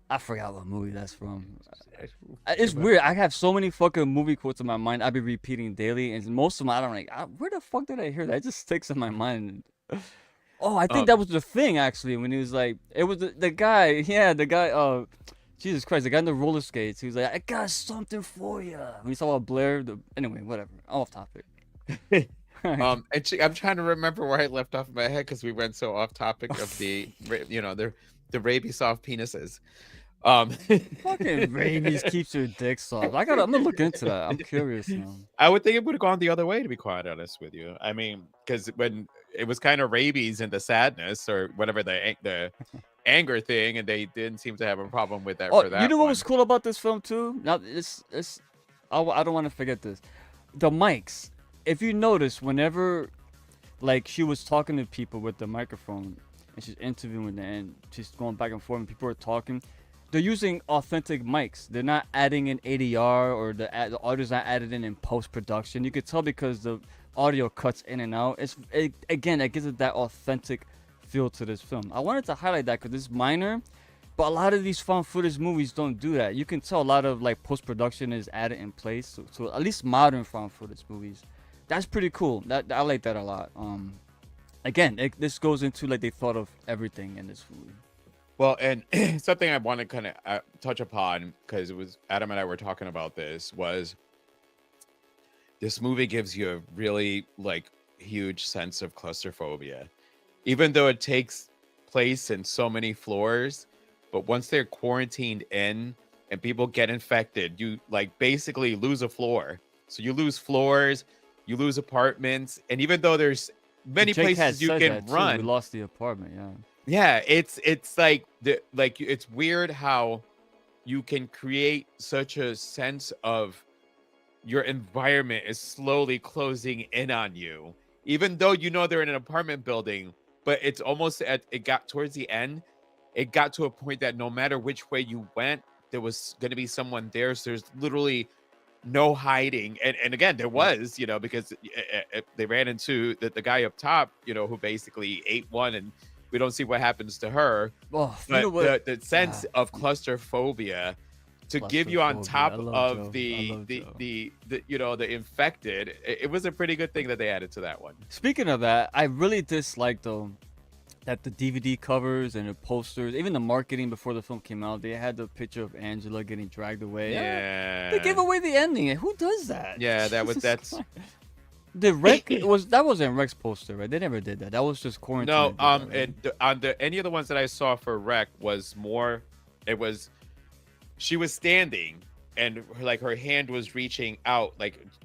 I forgot what movie that's from. It's weird. I have so many fucking movie quotes in my mind. I be repeating daily, and most of them I don't like. Where the fuck did I hear that? It just sticks in my mind. Oh, I think that was the thing actually when he was like, it was the guy. Yeah, the guy. Jesus Christ, the guy in the roller skates. He was like, I got something for you. When he saw Blair. Anyway, whatever. Off topic. I'm trying to remember where I left off in my head because we went so off topic of the rabies soft penises. Fucking rabies keeps your dick soft. I'm gonna look into that. I'm curious now. I would think it would have gone the other way, to be quite honest with you. I mean, because when it was kind of rabies and the sadness or whatever the anger thing, and they didn't seem to have a problem with that Oh, for that. you know what one. was cool about this film too? Now I don't want to forget this. The mics. If you notice, whenever like she was talking to people with the microphone and she's interviewing them and she's going back and forth and people are talking, they're using authentic mics. They're not adding in ADR or the audio's not added in post production. You could tell because the audio cuts in and out. Again, it gives it that authentic feel to this film. I wanted to highlight that because it's minor, but a lot of these found footage movies don't do that. You can tell a lot of like post production is added in place. So at least modern found footage movies, that's pretty cool. I like that a lot. Again, this goes into like they thought of everything in this movie. Well, and something I want to kind of touch upon, because it was Adam and I were talking about this, was this movie gives you a really like huge sense of claustrophobia, even though it takes place in so many floors. But once they're quarantined in and people get infected, you like basically lose a floor. So you lose floors, you lose apartments, and even though there's many Jake had places you said can that, too. run, We lost the apartment. Yeah. yeah, it's like it's weird how you can create such a sense of your environment is slowly closing in on you, even though you know they're in an apartment building. But it's almost it got towards the end, it got to a point that no matter which way you went, there was going to be someone there. So there's literally no hiding. And again, there was, because they ran into the guy up top, who basically ate one, and we don't see what happens to her. Oh, you But know what? the sense of claustrophobia to give you on top Claustrophobia. I love of Joe. I the love Joe. the infected, it was a pretty good thing that they added to that one. Speaking of that, I really dislike though that the DVD covers and the posters, even the marketing before the film came out, they had the picture of Angela getting dragged away. Yeah, They gave away the ending. Who does that? Yeah, Jesus that's Christ. The Rec that wasn't Rec's poster, right? They never did that. That was just quarantine. no. that did that, right? And on any of the ones that I saw for Rec was more. It was she was standing and her hand was reaching out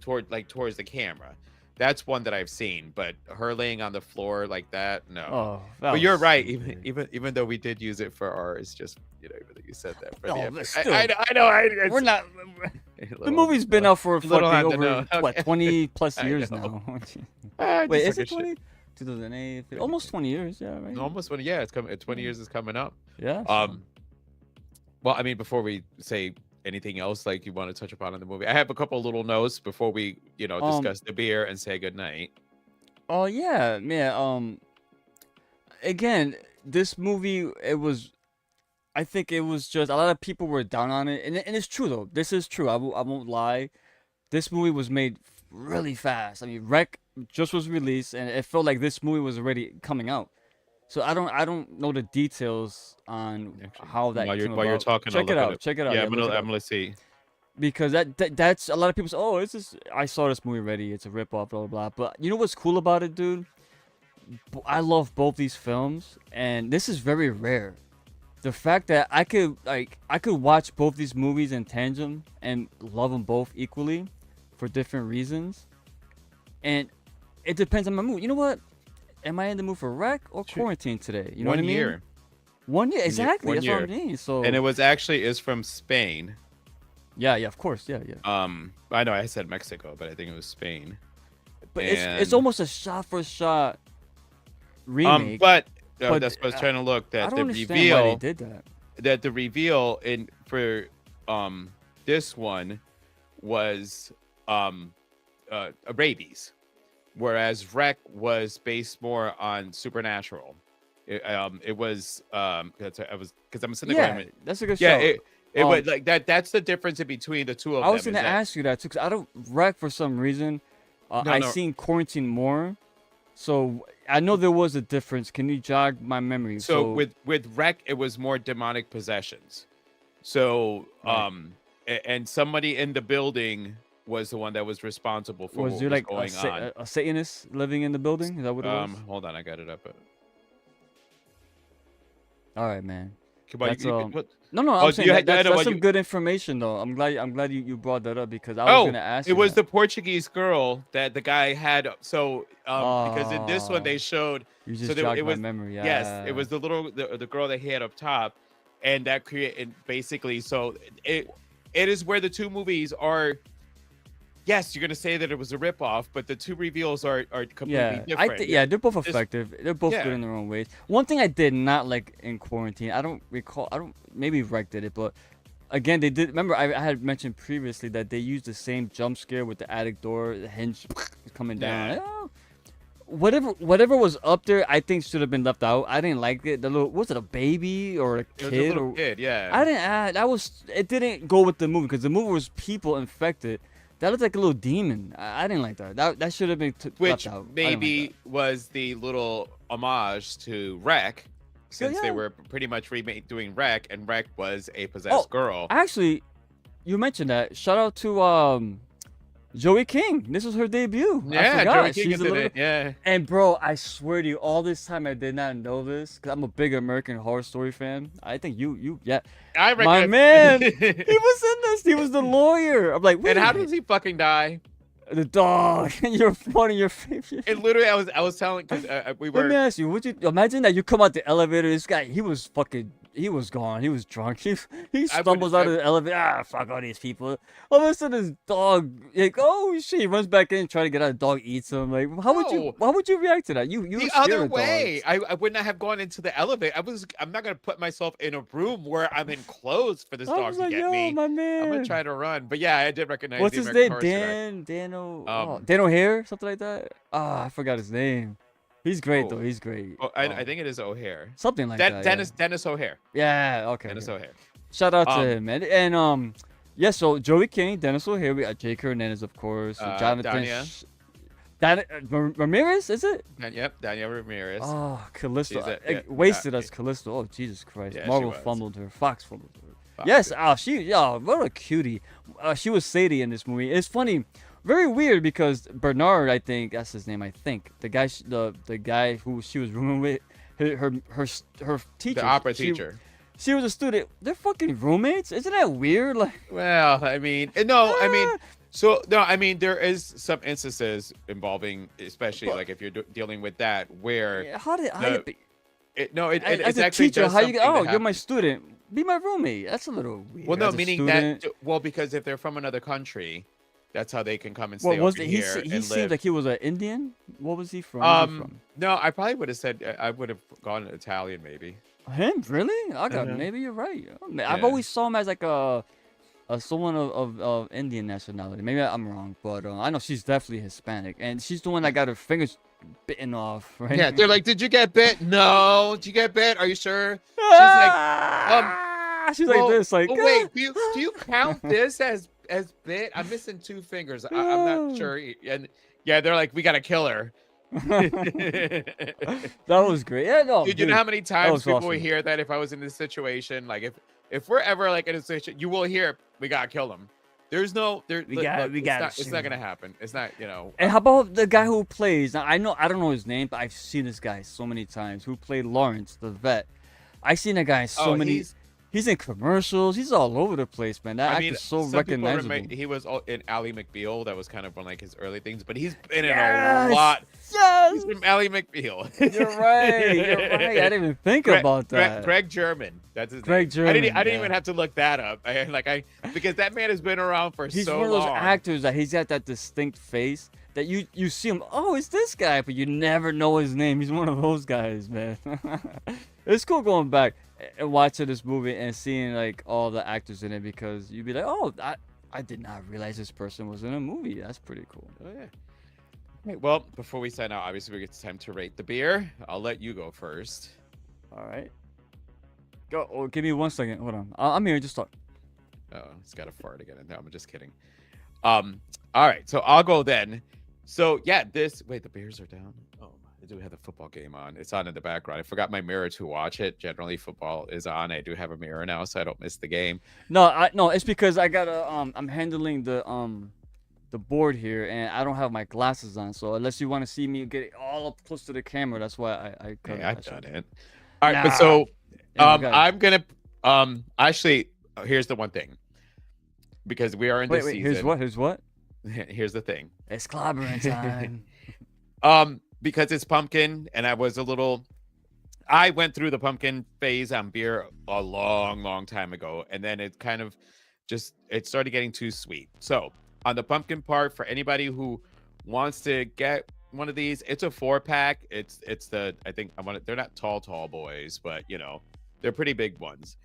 towards the camera. That's one that I've seen, but her laying on the floor like that, no. Oh, that But you're was right. stupid. Even though we did use it for ours, just even though you said that for No, the but episode. still, I know. We're not. The The movie's been out for little fucking on the over nose. what 20 plus I years know. now. Wait, is it 20? 2008, almost 20 years, yeah, right? Almost 20. Yeah, it's coming. 20 years is coming up. Yeah. Well, I mean, before we say anything else, like you want to touch upon in the movie, I have a couple little notes before we, discuss the beer and say goodnight. Oh yeah, man. Again, this movie, I think it was just a lot of people were down on it, and it's true though. This is true. I won't lie. This movie was made really fast. I mean, Rec just was released, and it felt like this movie was already coming out. So I don't know the details on how that While came you're about. talking, Check I'll it look out. Check it out. Yeah, Yeah, look it I'm up. gonna see. Because that's a lot of people say, oh, it's just I saw this movie already. It's a ripoff, blah blah blah. But you know what's cool about it, dude? I love both these films, and this is very rare. The fact that I could watch both these movies in tandem and love them both equally for different reasons, and it depends on my mood. You know what? Am I in the mood for Rec or Quarantine today? You know what I mean? 1 year. 1 year, exactly. 1 That's year. what I mean. So And it was is from Spain. yeah, of course, yeah. I know I said Mexico, but I think it was Spain. But it's And- almost a shot for shot remake. But but, that's what I was trying to look. I That don't the understand why they reveal, did that. that the reveal for this one was rabies, whereas Rec was based more on supernatural. It was because I'm sitting there going, Yeah, that's a good yeah, show. it was like that. That's the difference in between the two of I them. was gonna ask you that too, 'cause I don't Rec for some reason. I no. seen Quarantine more, so I know there was a difference. Can you jog my memory? So with Rec, it was more demonic possessions. So Right. and somebody in the building was the one that was responsible for Was what there was like going on. a Satanist living in the building? Is that what it was? Hold on, I got it up. All right, man. Come on, That's what? no, Oh, I'm do saying you that, had- I that's know, that's well, some you- good information though. I'm glad you brought that up because I was Oh, gonna ask it you was that. the Portuguese girl that the guy had. So, because in this one they Oh, showed. you So just there, jogged it my was memory. yes, it Yeah. was the girl that he had up top, and that created basically. So it is where the two movies are. Yes, you're gonna say that it was a ripoff, but the two reveals are completely Yeah, different. yeah, they're both This- effective. They're both good yeah. in their own ways. One thing I did not like in quarantine, I don't recall. I don't. Maybe Rec did it, but again, they did. Remember, I had mentioned previously that they used the same jump scare with the attic door, the hinge coming down. Yeah. Oh, whatever was up there, I think should have been left out. I didn't like it. The little, was it a baby or a It was a kid? little Or, kid, yeah. I didn't. That was. It didn't go with the movie because the movie was people infected. That looked like a little demon. I didn't like that. That should have been Which left out. I didn't like maybe that. was the little homage to Wreck, since they yeah. were pretty much doing Wreck, and Wreck was a possessed girl. Actually, you mentioned that. Shout out to Joey King. This was her debut. I Yeah, forgot. Joey King She's is a in little. it. Yeah. And bro, I swear to you, all this time I did not know this because I'm a big American Horror Story fan. I think yeah. I My reckon. man, he was in this. He was the lawyer. I'm like, wait And a how minute. does he fucking die? The dog. You're funny. Your favorite. And literally, I was telling because we Let me were. ask you, would you imagine that you come out the elevator? This guy, he was gone. He was drunk. He stumbles out of the elevator. Fuck all these people. All of a sudden, his dog, like, oh shit, he runs back in, trying to get out. The dog eats him. Like, how would you react to that? You The were scared other of way, dogs. I would not have gone into the elevator. I'm not gonna put myself in a room where I'm enclosed for this I dog was to like, get yo, me. my I'm man. gonna try to run, but yeah, I did recognize. What's the his American name? Horror Story. Dan O'Hare, something like that. I forgot his name. He's great though. Oh. He's great. Oh, I think it is O'Hare. something like that. Dennis O'Hare. Yeah. Okay. Dennis okay. O'Hare. Shout out to Um, him, man. And yeah. So Joey King, Dennis O'Hare, we got Jake Hernandez, of course. Jonathan. Dania. Ramirez, is it? Yep, Danielle Ramirez. Oh, Callisto. She's a- I yeah, wasted yeah. us, Callisto. Oh, Jesus Christ. Yeah, she Marvel was. fumbled her. Fox fumbled her. Fuck. Yes. What a cutie. She was Sadie in this movie. It's funny. Very weird because Bernard, I think that's his name. I think the guy, the guy who she was rooming with, her teacher, The opera she- teacher. She was a student. They're fucking roommates. Isn't that weird? Like, Well, I mean, no, I mean, there is some instances involving, especially But- like if you're dealing with that, where how did the- as it's a actually teacher? just How you? something that You're my happens. student. Be my roommate. That's a little weird. Well, no, as a meaning student. that because if they're from another country, that's how they can come and stay What was over it? here He and seemed live. like he was an Indian. What was he from? Where's he from? No, I probably would have said I would have gone Italian maybe. Him? Really? I got. Uh-huh. Maybe you're right. I've Yeah. always saw him as like a someone of Indian nationality. Maybe I'm wrong, but I know she's definitely Hispanic, and she's the one that got her fingers bitten off, right? Yeah, they're like, "Did you get bit? No. Did you get bit? Are you sure?" She's Well, like this, like. well, wait, do you count this as bit? I'm missing 2 fingers. I'm not sure. And yeah, they're like, "We gotta kill her." That was great. Yeah, no, Dude, you know how many times was people awesome. would hear that if I was in this situation, like if we're ever like in a situation, you will hear, "We gotta kill them." There's no there. We gotta It's shoot not gonna 'em. happen. It's not. And how about the guy who plays? Now, I don't know his name, but I've seen this guy so many times. Who played Lawrence, the vet? I've seen that guy in so many. He's in commercials. He's all over the place, man. That I actor's mean, so some people recognizable. he was in Ally McBeal. That was kind of one of like his early things, but he's been in Yes! a lot. Yes, He's from Ally McBeal. you're right. You're right. I didn't even think about that. Greg German. That's his Greg name. I didn't German, even have to look that up. Because that man has been around for He's so one of those long. actors that he's got that distinct face that you see him. Oh, it's this guy, but you never know his name. He's one of those guys, man. It's cool going back and watching this movie and seeing like all the actors in it because you'd be like, oh, I did not realize this person was in a movie. That's pretty cool. Oh, yeah. Okay, well, before we sign out, obviously it's time to rate the beer. I'll let you go first. All right. Go. Oh, give me 1 second. Hold on. I'm here. Just talk. Oh, it's got a fart again. No, I'm just kidding. All right, so I'll go then. So yeah, the Bears are down. Oh, I do have the football game on. It's on in the background. I forgot my mirror to watch it. Generally, football is on. I do have a mirror now, so I don't miss the game. No, it's because I gotta I'm handling the board here, and I don't have my glasses on. So unless you want to see me get all up close to the camera, that's why I cut Yeah, it. I've done it. All right, but so Yeah, we got it. I'm gonna actually here's the one thing, because we are in this Wait, season. here's what? Here's the thing. It's clobbering time. Because it's pumpkin, and I went through the pumpkin phase on beer a long time ago, and then it kind of it started getting too sweet. So on the pumpkin part, for anybody who wants to get one of these, it's a 4-pack. It's the, I think they're not tall boys, but you know, they're pretty big ones.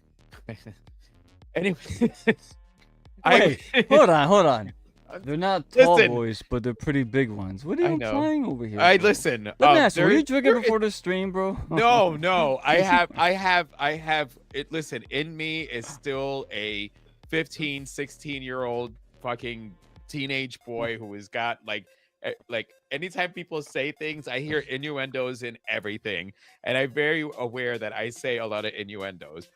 Anyway, Wait, hold on. They're not tall Listen. boys, but they're pretty big ones. What are I you know. implying over here? I bro? listen. Let me ask you, were there- you drinking there- before the stream, bro? No. I have it. Listen, in me is still a 15, 16-year-old fucking teenage boy who has got like anytime people say things, I hear innuendos in everything, and I'm very aware that I say a lot of innuendos.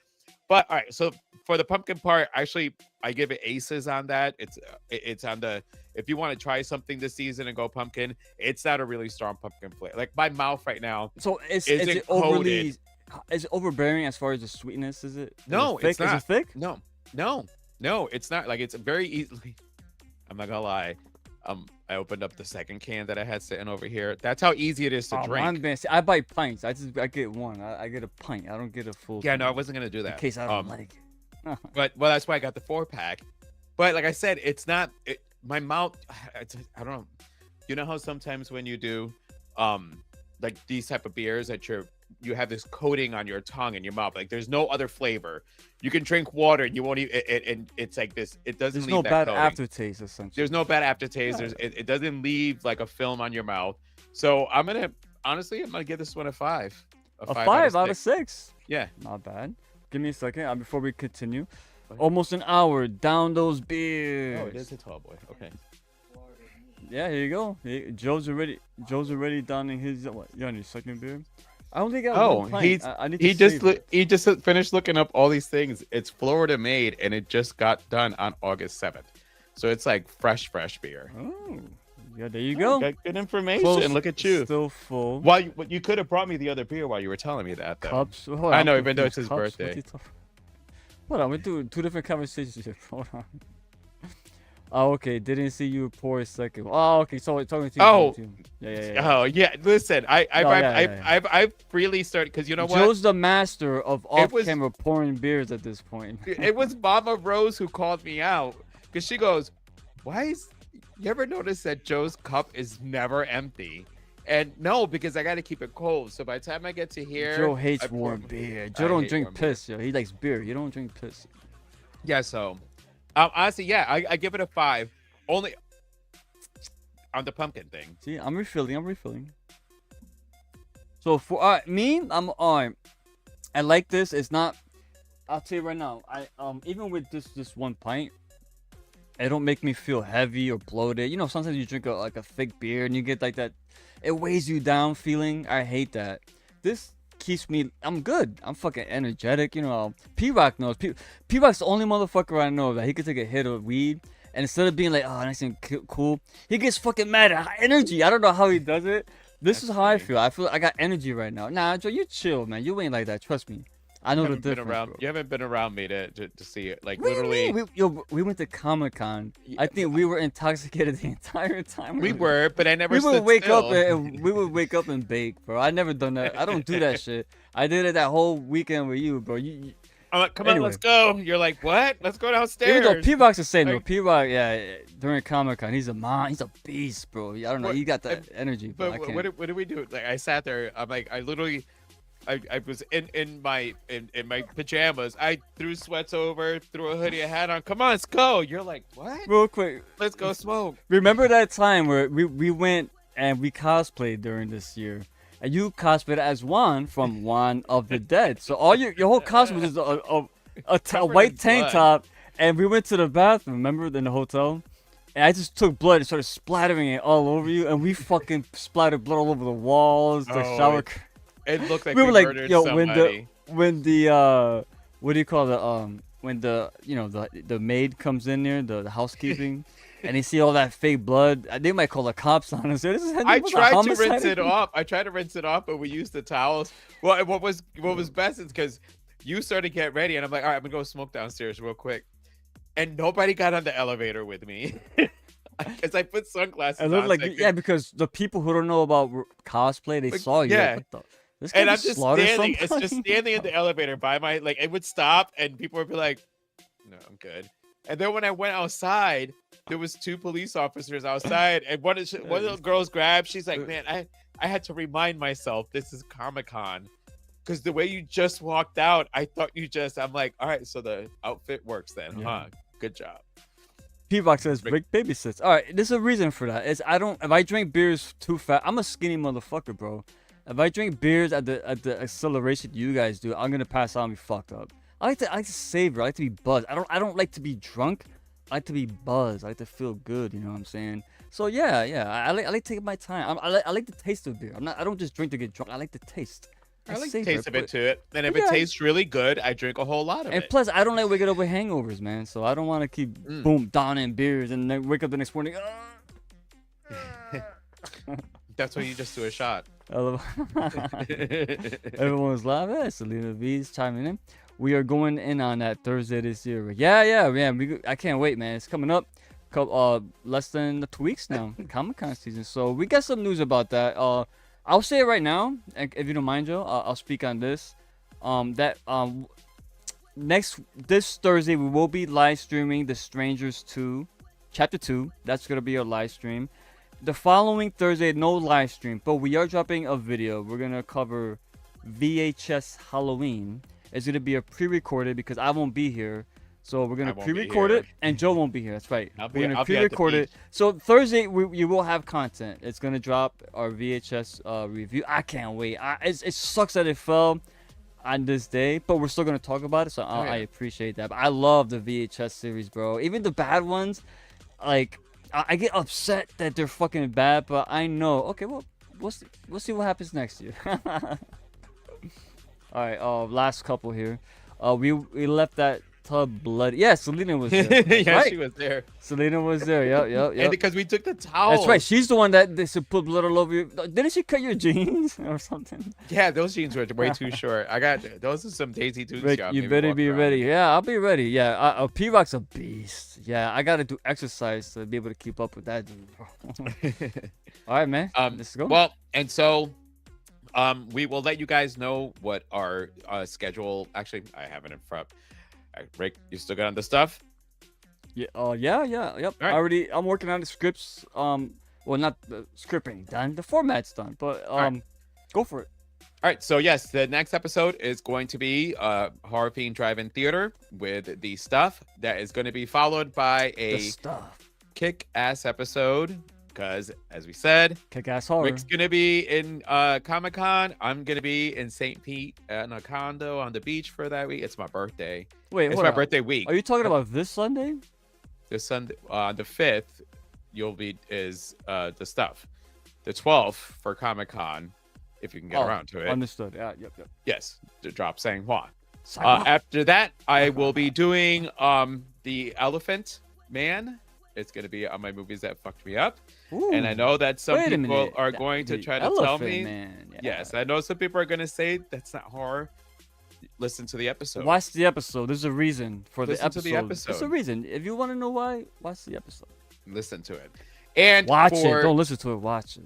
But all right, so for the pumpkin part, actually, I give it aces on that. It's on the, if you want to try something this season and go pumpkin, it's not a really strong pumpkin flavor. Like my mouth right now. So is Is it it overly? Is it overbearing as far as the sweetness? Is it? No, is it thick? it's not. Is it thick? No, it's not. Like, it's very easily. I'm not gonna lie. I opened up the second can that I had sitting over here. That's how easy it is to drink. Man, see, I buy pints. I get one. I get a pint. I don't get a full. Yeah, no, I pint, wasn't gonna do that. in case I don't like it. But well, that's why I got the 4-pack. But like I said, it's not. My mouth. I don't know. You know how sometimes when you do, like these type of beers that you have this coating on your tongue and your mouth. Like there's no other flavor. You can drink water and you won't even. And it's like this. It doesn't. There's leave no that bad coating. aftertaste, essentially. There's no bad aftertaste. It doesn't leave like a film on your mouth. So I'm gonna give this one a 5. A 5 out of 6. Yeah. Not bad. Give me a second before we continue. Almost an hour down those beers. Oh, it is a tall boy. Okay. Yeah, here you go. Joe's already downing his. What? You on your second beer? I only got one pint. I need to save it. He just finished looking up all these things. It's Florida made, and it just got done on August 7th. So it's like fresh beer. Oh, yeah. There you go. Got good information. Close, Look at you. Still full. Well, you could have brought me the other beer while you were telling me that, though. Cups. Hold I on, know, I'm even though it's his confused. Cups? What birthday. you talking- Hold on, we're doing 2 different conversations here. Hold on. Oh, okay. Didn't see you pour a second. Oh, okay. So talking to you. Oh. Yeah. Oh yeah, listen, yeah. I've really started, because you know what? Joe's the master of was- off-camera pouring beers at this point. It was Mama Rose who called me out, because she goes, you ever notice that Joe's cup is never empty? And no, because I got to keep it cold. So by the time I get to here, Joe I hates pour- warm beer. Joe I don't hate drink warm beer. piss, yo. He likes beer. You don't drink piss. Yeah, so honestly, yeah, I give it a 5. Only on the pumpkin thing. See, I'm refilling. So for me, I'm alright. I like this. It's not. I'll tell you right now. I even with this one pint, it don't make me feel heavy or bloated. You know, sometimes you drink like a thick beer and you get like that. It weighs you down feeling. I hate that. This keeps me. I'm good. I'm fucking energetic. You know, P-Rock knows. P-Rock's the only motherfucker I know that he could take a hit of weed. And instead of being like, oh, nice and cool, he gets fucking mad at energy. I don't know how he does it. This is how I feel. I feel I got energy right now. Nah, Joe, you chill, man. You ain't like that. Trust me. I know the difference. Bro. You haven't been around me to see it. Like, What do you literally. mean? We went to Comic-Con. I think we were intoxicated the entire time. We were, but I never We would stood wake still. up and we would wake up and bake, bro. I never done that. I don't do that shit. I did it that whole weekend with you, bro. I'm like, come on, Anyway. let's go. You're like, what? Let's go downstairs. Even though P-Rock's the same, though. Like- P-Rock, yeah, during Comic-Con, he's a beast, bro. I don't know. What- He got that energy, but I But can't. what did we do? Like, I sat there. I'm like, I literally, I was in my pajamas. I threw sweats over, threw a hoodie, a hat on. Come on, let's go. You're like, what? Real quick, Let's go smoke. remember that time where we went and we cosplayed during this year? And you cosplayed as Juan from Juan of the Dead. So all your whole costume was just a Covered white in tank blood. top. And we went to the bathroom, remember, in the hotel? And I just took blood and started splattering it all over you. And we fucking splattered blood all over the walls, the Oh, shower. It looked like We we, were like, murdered yo, somebody. when the what do you call the when the the maid comes in there, the housekeeping, and they see all that fake blood, they might call the cops on us. This is I was a tried to homicide rinse it again? off. I tried to rinse it off, but we used the towels. Well, and what was best is because you started to get ready, and I'm like, all right, I'm gonna go smoke downstairs real quick, and nobody got on the elevator with me because I put sunglasses It looked on. like so I could- yeah, because the people who don't know about cosplay, they Like, saw you. yeah. Like, what the? This and guy I'm just just slaughtered standing. It's just somebody? standing in the elevator by my like. It would stop, and people would be like, "No, I'm good." And then when I went outside, there was 2 police officers outside, and one of the girls grabbed. She's like, "Man, I had to remind myself this is Comic-Con." Because the way you just walked out, I thought you just. I'm like, all right, so the outfit works then, Yeah. huh? Good job. P-Box says Rick babysits. All right, there's a reason for that. It's if I drink beers too fast, I'm a skinny motherfucker, bro. If I drink beers at the acceleration you guys do, I'm gonna pass out and be fucked up. I like to savor. I like to be buzzed. I don't like to be drunk. I like to be buzzed. I like to feel good. You know what I'm saying? So yeah. I like taking my time. I like the taste of beer. I don't just drink to get drunk. I like the taste. I like the savor taste of it but- to it. And if Yeah. it tastes really good, I drink a whole lot of And it. plus, I don't like waking up with hangovers, man. So I don't want to keep boom downing beers and then wake up the next morning. That's why you just do a shot. Everyone's laughing. Yeah, Selena V's chiming in. We are going in on that Thursday this year. Yeah, man. I can't wait, man. It's coming up. Less than 2 weeks now. Comic-Con season. So we got some news about that. I'll say it right now, if you don't mind, Joe. I'll speak on this. This Thursday we will be live streaming The Strangers 2, Chapter 2. That's gonna be our live stream. The following Thursday, no live stream, but we are dropping a video. We're gonna cover VHS Halloween. It's gonna be a pre-recorded because I won't be here. So we're gonna I won't be pre-record here. it, and Joe won't be here. That's right. I'll We're be gonna at the pre-record it. beach. So Thursday you will have content. It's gonna drop our VHS review. I can't wait. It sucks that it fell on this day, but we're still gonna talk about it. So Oh, yeah. I appreciate that. But I love the VHS series, bro. Even the bad ones, like I get upset that they're fucking bad, but I know. Okay, well we'll see what happens next year. All right. Last couple here. We left that tub bloody. Yeah, Selena was there. That's Yeah, right. she was there. Selena was there. Yep. And because we took the towel. That's right. She's the one that they should put blood all over you. Didn't she cut your jeans or something? Yeah, those jeans were way too short. I got those are some Daisy Dukes. Rick, got you me better walking be around. ready. Yeah, I'll be ready. Yeah, P-Rock's a beast. Yeah, I gotta do exercise to be able to keep up with that dude, bro. All right, man. Let's go. Well, and so we will let you guys know what our schedule. Actually, I have it in front. Rick, you still got on the stuff? Yeah. Yep. All right. I'm working on the scripts. Well, not the script ain't done. The format's done, but right. go for it. All right, so yes, the next episode is going to be Horror Fiend Drive-In Theater with the stuff. That is going to be followed by The a stuff. kick-ass episode because, as we said, Kick-ass horror. Rick's going to be in Comic-Con. I'm going to be in St. Pete in a condo on the beach for that week. It's my birthday. Wait, It's hold my on. birthday week. Are you talking about this Sunday? This Sunday, the 5th, you'll be is the stuff. The 12th for Comic-Con, if you can get around to it. Understood. Yeah. Yep. Yes, to drop Sang Hua. Sang-hwa. After that, I will be doing the Elephant Man. It's gonna be on my movies that fucked me up, and I Ooh. know that some Wait a people minute. are going to The try to tell Elephant me. Man. Yeah. Yes, I know some people are gonna say that's not horror. Listen to the episode. Watch the episode. There's a reason for the Listen episode. to the There's a episode. reason. If you want to know why, watch the episode. Listen to it, and Watch for it. Don't listen to it. Watch it.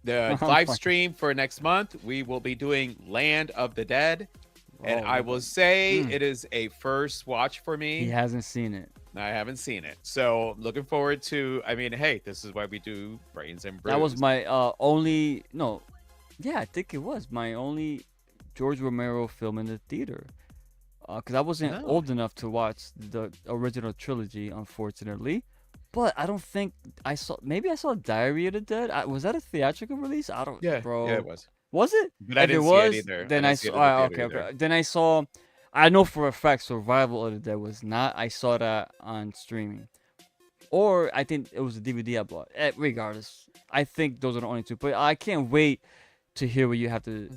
the I'm live fucking- stream for next month, we will be doing Land of the Dead, and Oh, I will say Mm. it is a first watch for me. He hasn't seen it. I haven't seen it, so looking forward to. I mean, hey, this is why we do Brains and Brews. That was my only. No. Yeah, I think it was my only George Romero film in the theater. Because I wasn't No. old enough to watch the original trilogy, unfortunately. But I don't think I saw. Maybe I saw Diary of the Dead. Was that a theatrical release? I don't. Yeah, bro. yeah, it was. Was it? But I If didn't it see it was, either. then I I didn't see it saw. in the Okay, theater okay. either. Then I saw. I know for a fact Survival of the Dead was not. I saw that on streaming, or I think it was a DVD I bought. Regardless, I think those are the only two. But I can't wait to hear what you have to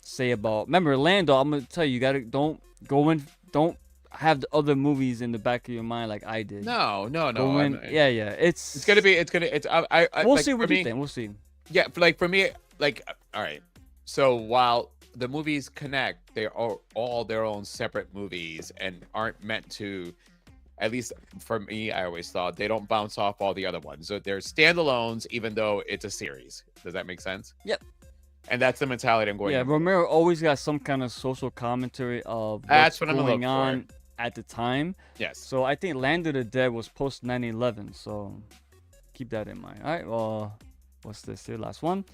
say about. Remember, Lando. I'm gonna tell you, you gotta don't go in. Don't. have the other movies in the back of your mind like I did. No. But when, yeah, It's gonna be. We'll like, see for what me, you think. We'll see. Yeah, for me, like, all right. So while the movies connect, they are all their own separate movies and aren't meant to. At least for me, I always thought they don't bounce off all the other ones. So they're standalones, even though it's a series. Does that make sense? Yep. And that's the mentality I'm going. Yeah, in Romero always got some kind of social commentary of That's what's what I'm going looking on at the time. Yes. So I think Land of the Dead was post 9/11. So keep that in mind. All right. Well, what's this here? Last one.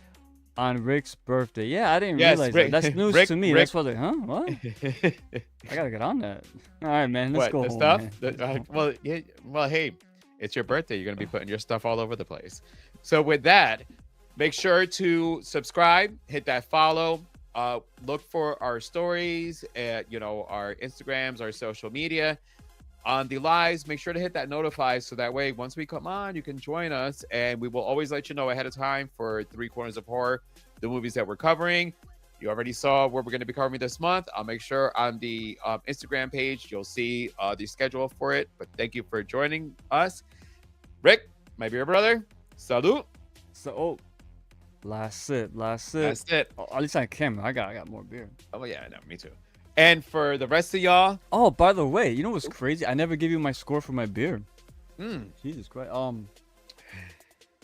On Rick's birthday. Yeah, I didn't realize Rick, that. That's news Rick, to me. Rick. That's what. What? I gotta get on that. All right, man. Let's What, go the home. stuff? Man. Well, yeah, well, hey, it's your birthday. You're gonna be putting your stuff all over the place. So with that, make sure to subscribe, hit that follow, look for our stories at our Instagrams, our social media. On the lives, make sure to hit that notify so that way once we come on, you can join us, and we will always let you know ahead of time for 3 Corners of Horror, the movies that we're covering. You already saw what we're going to be covering this month. I'll make sure on the Instagram page you'll see the schedule for it. But thank you for joining us, Rick, my beer brother. Salud. So, last sip. That's it. Oh, at least on camera, I got more beer. Oh yeah, no, me too. And for the rest of y'all, Oh, by the way, you know what's crazy? I never give you my score for my beer. Jesus Christ. I'm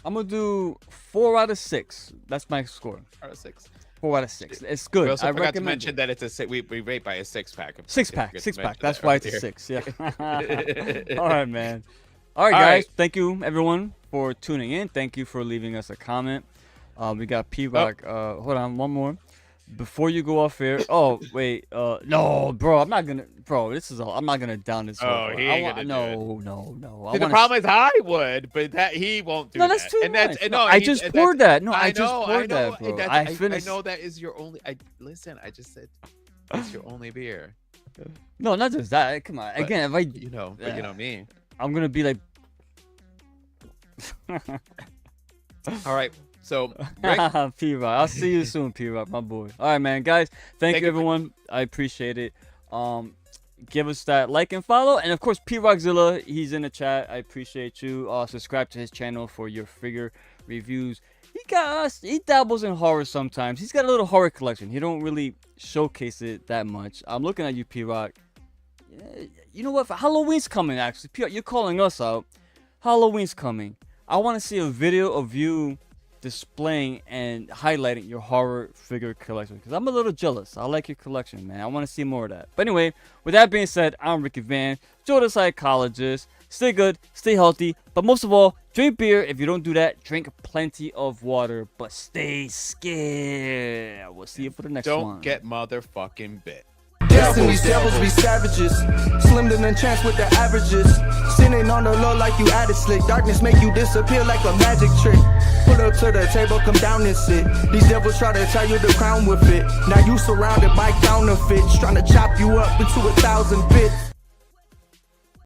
gonna do 4 out of 6. That's my score. 4 out of 6. 4 out of 6. It's good. We also I forgot to recommend mention it. that it's we rate by a 6-pack. 6-pack. 6-pack. That's why it's a 6. Yeah. All All right, man. All right, All guys. right. Thank you, everyone, for tuning in. Thank you for leaving us a comment. We got P-Rock. Hold on, one more. Before you go off air. Oh, wait. No, bro. I'm not gonna. Bro, this is all. I'm not gonna down this. Oh, he ain't gonna do No. See, the problem is I would, but that he won't do No, that. that's too And much. that's No, I just poured that. No, I just poured know, that, bro. and I I finished. know that is your only. Listen. I just said it's your only beer. No, not just that. Come on. But, Again, if I, but you know me. I'm gonna be like. All right. So, Rick, P-Rock. I'll see you soon, P-Rock, my boy. All right, man, guys. Thank you, you for- everyone. I appreciate it. Give us that like and follow, and of course, P-Rockzilla. He's in the chat. I appreciate you. Subscribe to his channel for your figure reviews. He dabbles in horror sometimes. He's got a little horror collection. He don't really showcase it that much. I'm looking at you, P-Rock. You know what? Halloween's coming. Actually, P-Rock, you're calling us out. Halloween's coming. I want to see a video of you displaying and highlighting your horror figure collection, because I'm a little jealous. I like your collection, man. I want to see more of that. But anyway, with that being said, I'm Ricky Van, Joe the Psychologist. Stay good, stay healthy, but most of all, drink beer. If you don't do that, drink plenty of water, but stay scared. We'll see you for the next one. don't get motherfucking bit. Destiny's devils be savages. Slimmed in and chance with the averages. Sitting on the low like you added slick. Darkness make you disappear like a magic trick. Put up to the table, come down and sit. These devils try to tie you the crown with it. Now you surrounded by counterfeits, trying to chop you up into 1,000 bits.